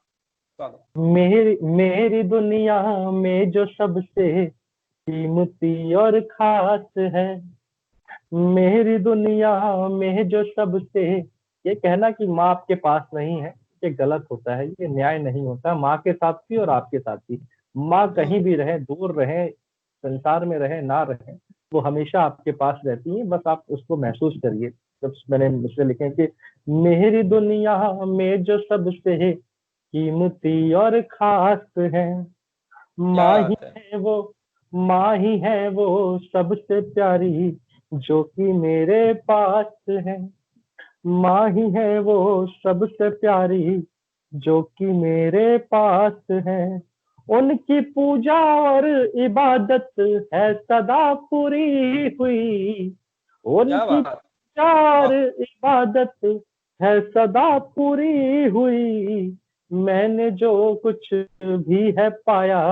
स्वागत। मेरी मेरी दुनिया में जो सबसे कीमती और खास है, मेरी दुनिया में जो सबसे, ये कहना कि माँ आपके पास नहीं है ये गलत होता है, ये न्याय नहीं होता। माँ के साथ भी और आपके साथ भी, माँ कहीं भी रहे, दूर रहे, संसार में रहे ना रहे, वो हमेशा आपके पास रहती है। बस आप उसको महसूस करिए। जब मैंने मुझसे लिखे कि मेरी दुनिया में जो सबसे कीमती और खास है, क्या माँ ही बात है। है वो, माँ ही है वो सबसे प्यारी जो कि मेरे पास है। माँ ही है वो सबसे प्यारी जो कि मेरे पास है। उनकी पूजा और इबादत है सदा पूरी हुई, क्या उनकी बात। पूजा और वाह। इबादत है सदा पूरी हुई। मैंने जो कुछ भी है पाया,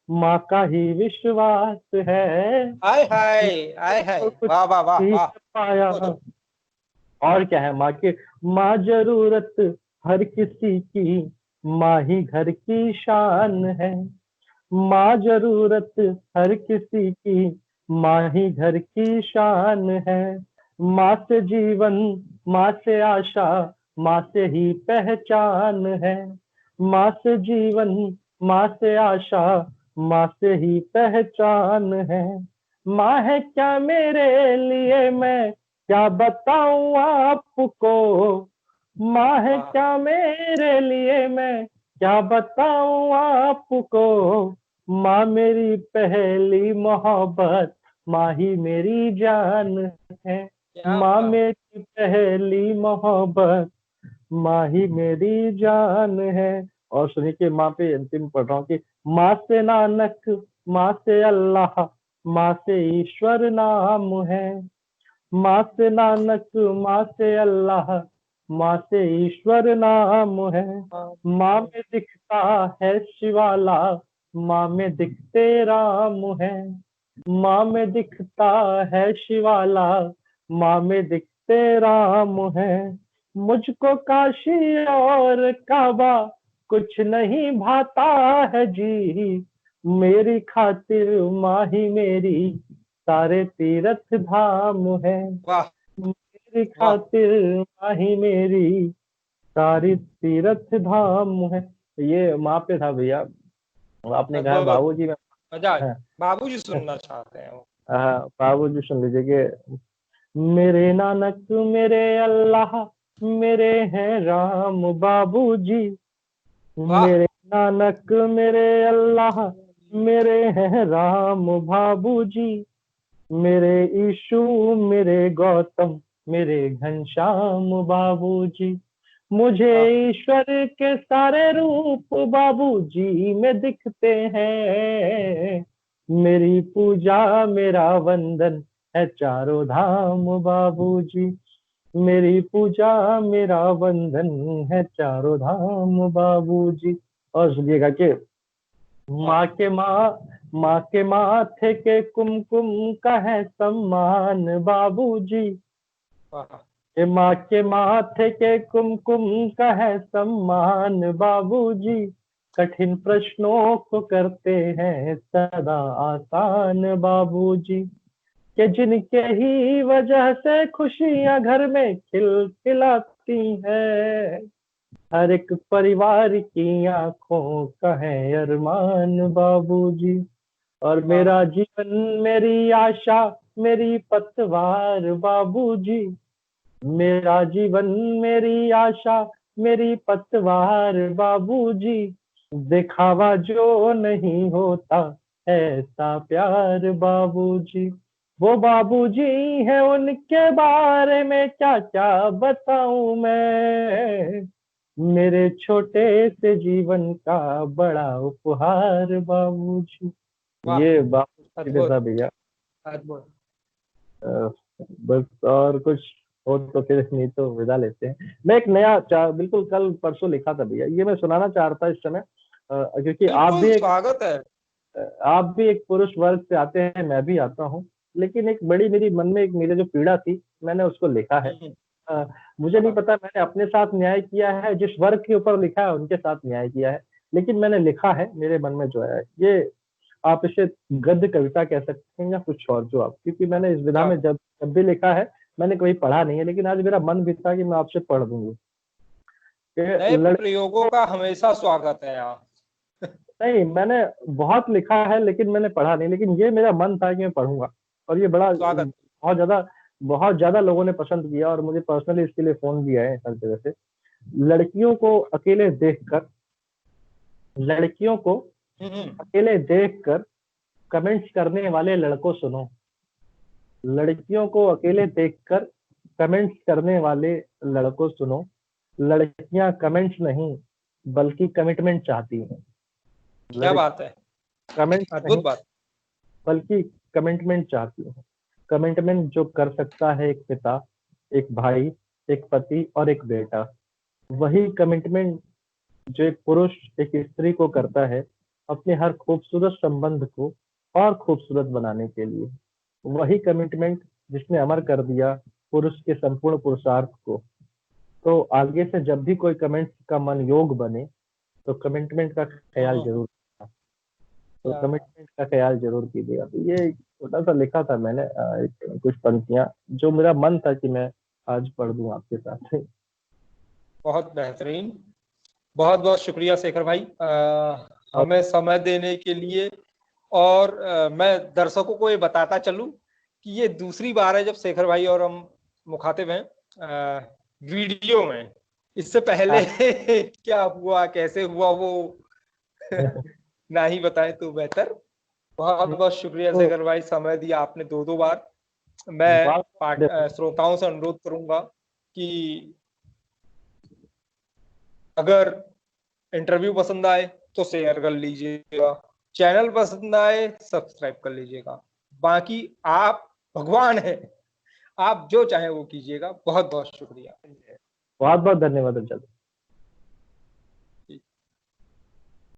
माँ का ही विश्वास है। आय हाय। मैंने आय हाय। जो कुछ वाह वाह वाह भी वाह। है पाया, बोलो। और क्या है माँ के, माँ जरूरत हर किसी की, माँ ही घर की शान है। माँ जरूरत हर किसी की, माँ ही घर की शान है। माँ से जीवन, माँ से आशा, माँ से ही पहचान है। माँ से जीवन, माँ से आशा, माँ से ही पहचान है। माँ है क्या मेरे लिए, मैं क्या बताऊं आपको। माँ है वाह क्या मेरे लिए, मैं क्या बताऊं आपको। माँ मेरी पहली मोहब्बत, माँ ही मेरी जान है। क्या माँ बात। मेरी पहली मोहब्बत, माँ ही मेरी जान है। और सुनिए कि माँ पे अंतिम पढ़ रहा हूँ कि माँ से नानक, माँ से अल्लाह, माँ से ईश्वर नाम है। माँ से नानक, माँ से अल्लाह, माँ से ईश्वर नाम है। माँ में दिखता है शिवाला, माँ में दिखते राम है। माँ में दिखता है शिवाला, माँ में दिखते राम है। मुझको काशी और काबा कुछ नहीं भाता है जी, मेरी खातिर माँ ही मेरी सारे तीर्थ धाम है। वाह मेरी वाह। खातिर माँ ही मेरी सारी तीर्थ धाम है। ये माँ पे था भैया। आपने कहा अद्भुत। बाबूजी में, मजा आ हाँ, गया। बाबूजी सुनना चाहते हैं वो। हाँ, बाबूजी सुन लीजिए कि मेरे नानक मेरे अल्लाह मेरे हैं राम बाबूजी। वाह। मेरे नानक मेरे अल्लाह मेरे हैं राम बाबूजी। मेरे ईशु मेरे गौतम मेरे घनश्याम बाबूजी। मुझे वाह ईश्वर के सारे रूप बाबूजी में दिखते हैं। मेरी पूजा मेरा वंदन है चारों धाम बाबूजी। मेरी पूजा मेरा वंदन है चारों धाम बाबूजी। और सुनिएगा कि वाह माँ के माथे के कुमकुम का है सम्मान बाबूजी। वाह। ये माँ के माथे के कुमकुम का है सम्मान बाबूजी। कठिन प्रश्नों को करते हैं सदा आसान बाबूजी। कि जिनके ही वजह से खुशियां घर में खिलखिलाती है, हर एक परिवार की आंखों का है अरमान बाबूजी। और वाह मेरा जीवन मेरी आशा मेरी पतवार बाबूजी। मेरा जीवन मेरी आशा मेरी पतवार बाबूजी। दिखावा जो नहीं होता ऐसा प्यार बाबूजी, वो बाबूजी है उनके बारे में क्या क्या बताऊं मैं, मेरे छोटे से जीवन का बड़ा उपहार बाबूजी। वाह, ये बाबूजी पे अद्भुत था भैया। अद्भुत। अ, बस और कुछ हो तो फिर, नहीं तो विदा लेते हैं। मैं एक नया बिल्कुल कल परसों लिखा था भैया, ये मैं सुनाना चाह रहा था इस समय। क्योंकि बिल्कुल स्वागत है। आप भी एक पुरुष वर्ग से आते हैं, मैं भी आता हूँ, लेकिन एक बड़ी मेरी मन में एक मेरे जो पीड़ा थी, मैंने उसको लिखा है। हम्म, अ, मुझे नहीं हाँ, पता मैंने अपने साथ न्याय किया है, जिस वर्ग के ऊपर लिखा है उनके साथ न्याय किया है, लेकिन मैंने लिखा है मेरे मन में जो है ये, आप इसे गद्य कविता कह सकते हैं या कुछ और, जो आप, क्योंकि मैंने इस विधा क्या में जब जब भी लिखा है मैंने कभी पढ़ा नहीं है, लेकिन आज मेरा मन भी था कि मैं आपसे पढ़ दूंगी नए कि लड़के प्रयोगों को। का हमेशा स्वागत है यहाँ। नहीं, मैंने बहुत लिखा है लेकिन मैंने पढ़ा नहीं, लेकिन ये मेरा मन था कि मैं पढ़ूंगा, और ये बड़ा स्वागत। बहुत ज्यादा लोगों ने पसंद किया, और मुझे पर्सनली इसके लिए फोन भी आए हर जगह से। लड़कियों को अकेले देखकर, लड़कियों को हम्म, अकेले देखकर कमेंट्स करने वाले लड़कों सुनो, लड़कियों को अकेले देखकर कमेंट्स करने वाले लड़कों सुनो, लड़कियां कमेंट्स नहीं बल्कि कमिटमेंट चाहती हैं, क्या लड़की बात है। कमेंट्स नहीं अद्भुत बात। बल्कि कमिटमेंट चाहती है। कमिटमेंट जो कर सकता है एक पिता, एक भाई, एक पति और एक बेटा, वही कमिटमेंट जो एक पुरुष एक स्त्री को करता है अपने हर खूबसूरत संबंध को और खूबसूरत बनाने के लिए, वही कमिटमेंट जिसने अमर कर दिया पुरुष के संपूर्ण पुरुषार्थ को। तो आगे से जब भी कोई कमेंट का मन योग बने तो कमिटमेंट का ख्याल हम्म, जरूर, तो क्या बात। कमिटमेंट का ख्याल जरूर कीजिएगा। तो ये एक छोटा सा लिखा था मैंने, एक कुछ पंक्तियां जो मेरा मन था कि मैं आज पढ़ दूं आपके साथ। बहुत बेहतरीन। बहुत बहुत शुक्रिया शेखर भाई, और हमें समय देने के लिए। और मैं दर्शकों को ये बताता चलूं कि ये दूसरी बार है जब शेखर भाई और हम मुखातिब हैं वीडियो में। इससे पहले क्या हुआ कैसे हुआ वो ना ही बताएं तो बेहतर। बहुत बहुत शुक्रिया तो शेखर भाई, समय दिया आपने दो दो बार। मैं श्रोताओं से अनुरोध करूंगा कि अगर इंटरव्यू पसंद आए तो शेयर कर लीजिएगा, चैनल पसंद आए सब्सक्राइब कर लीजिएगा। बाकी आप भगवान हैं, आप जो चाहे वो कीजिएगा। बहुत बहुत शुक्रिया। बहुत बहुत धन्यवाद अंचल।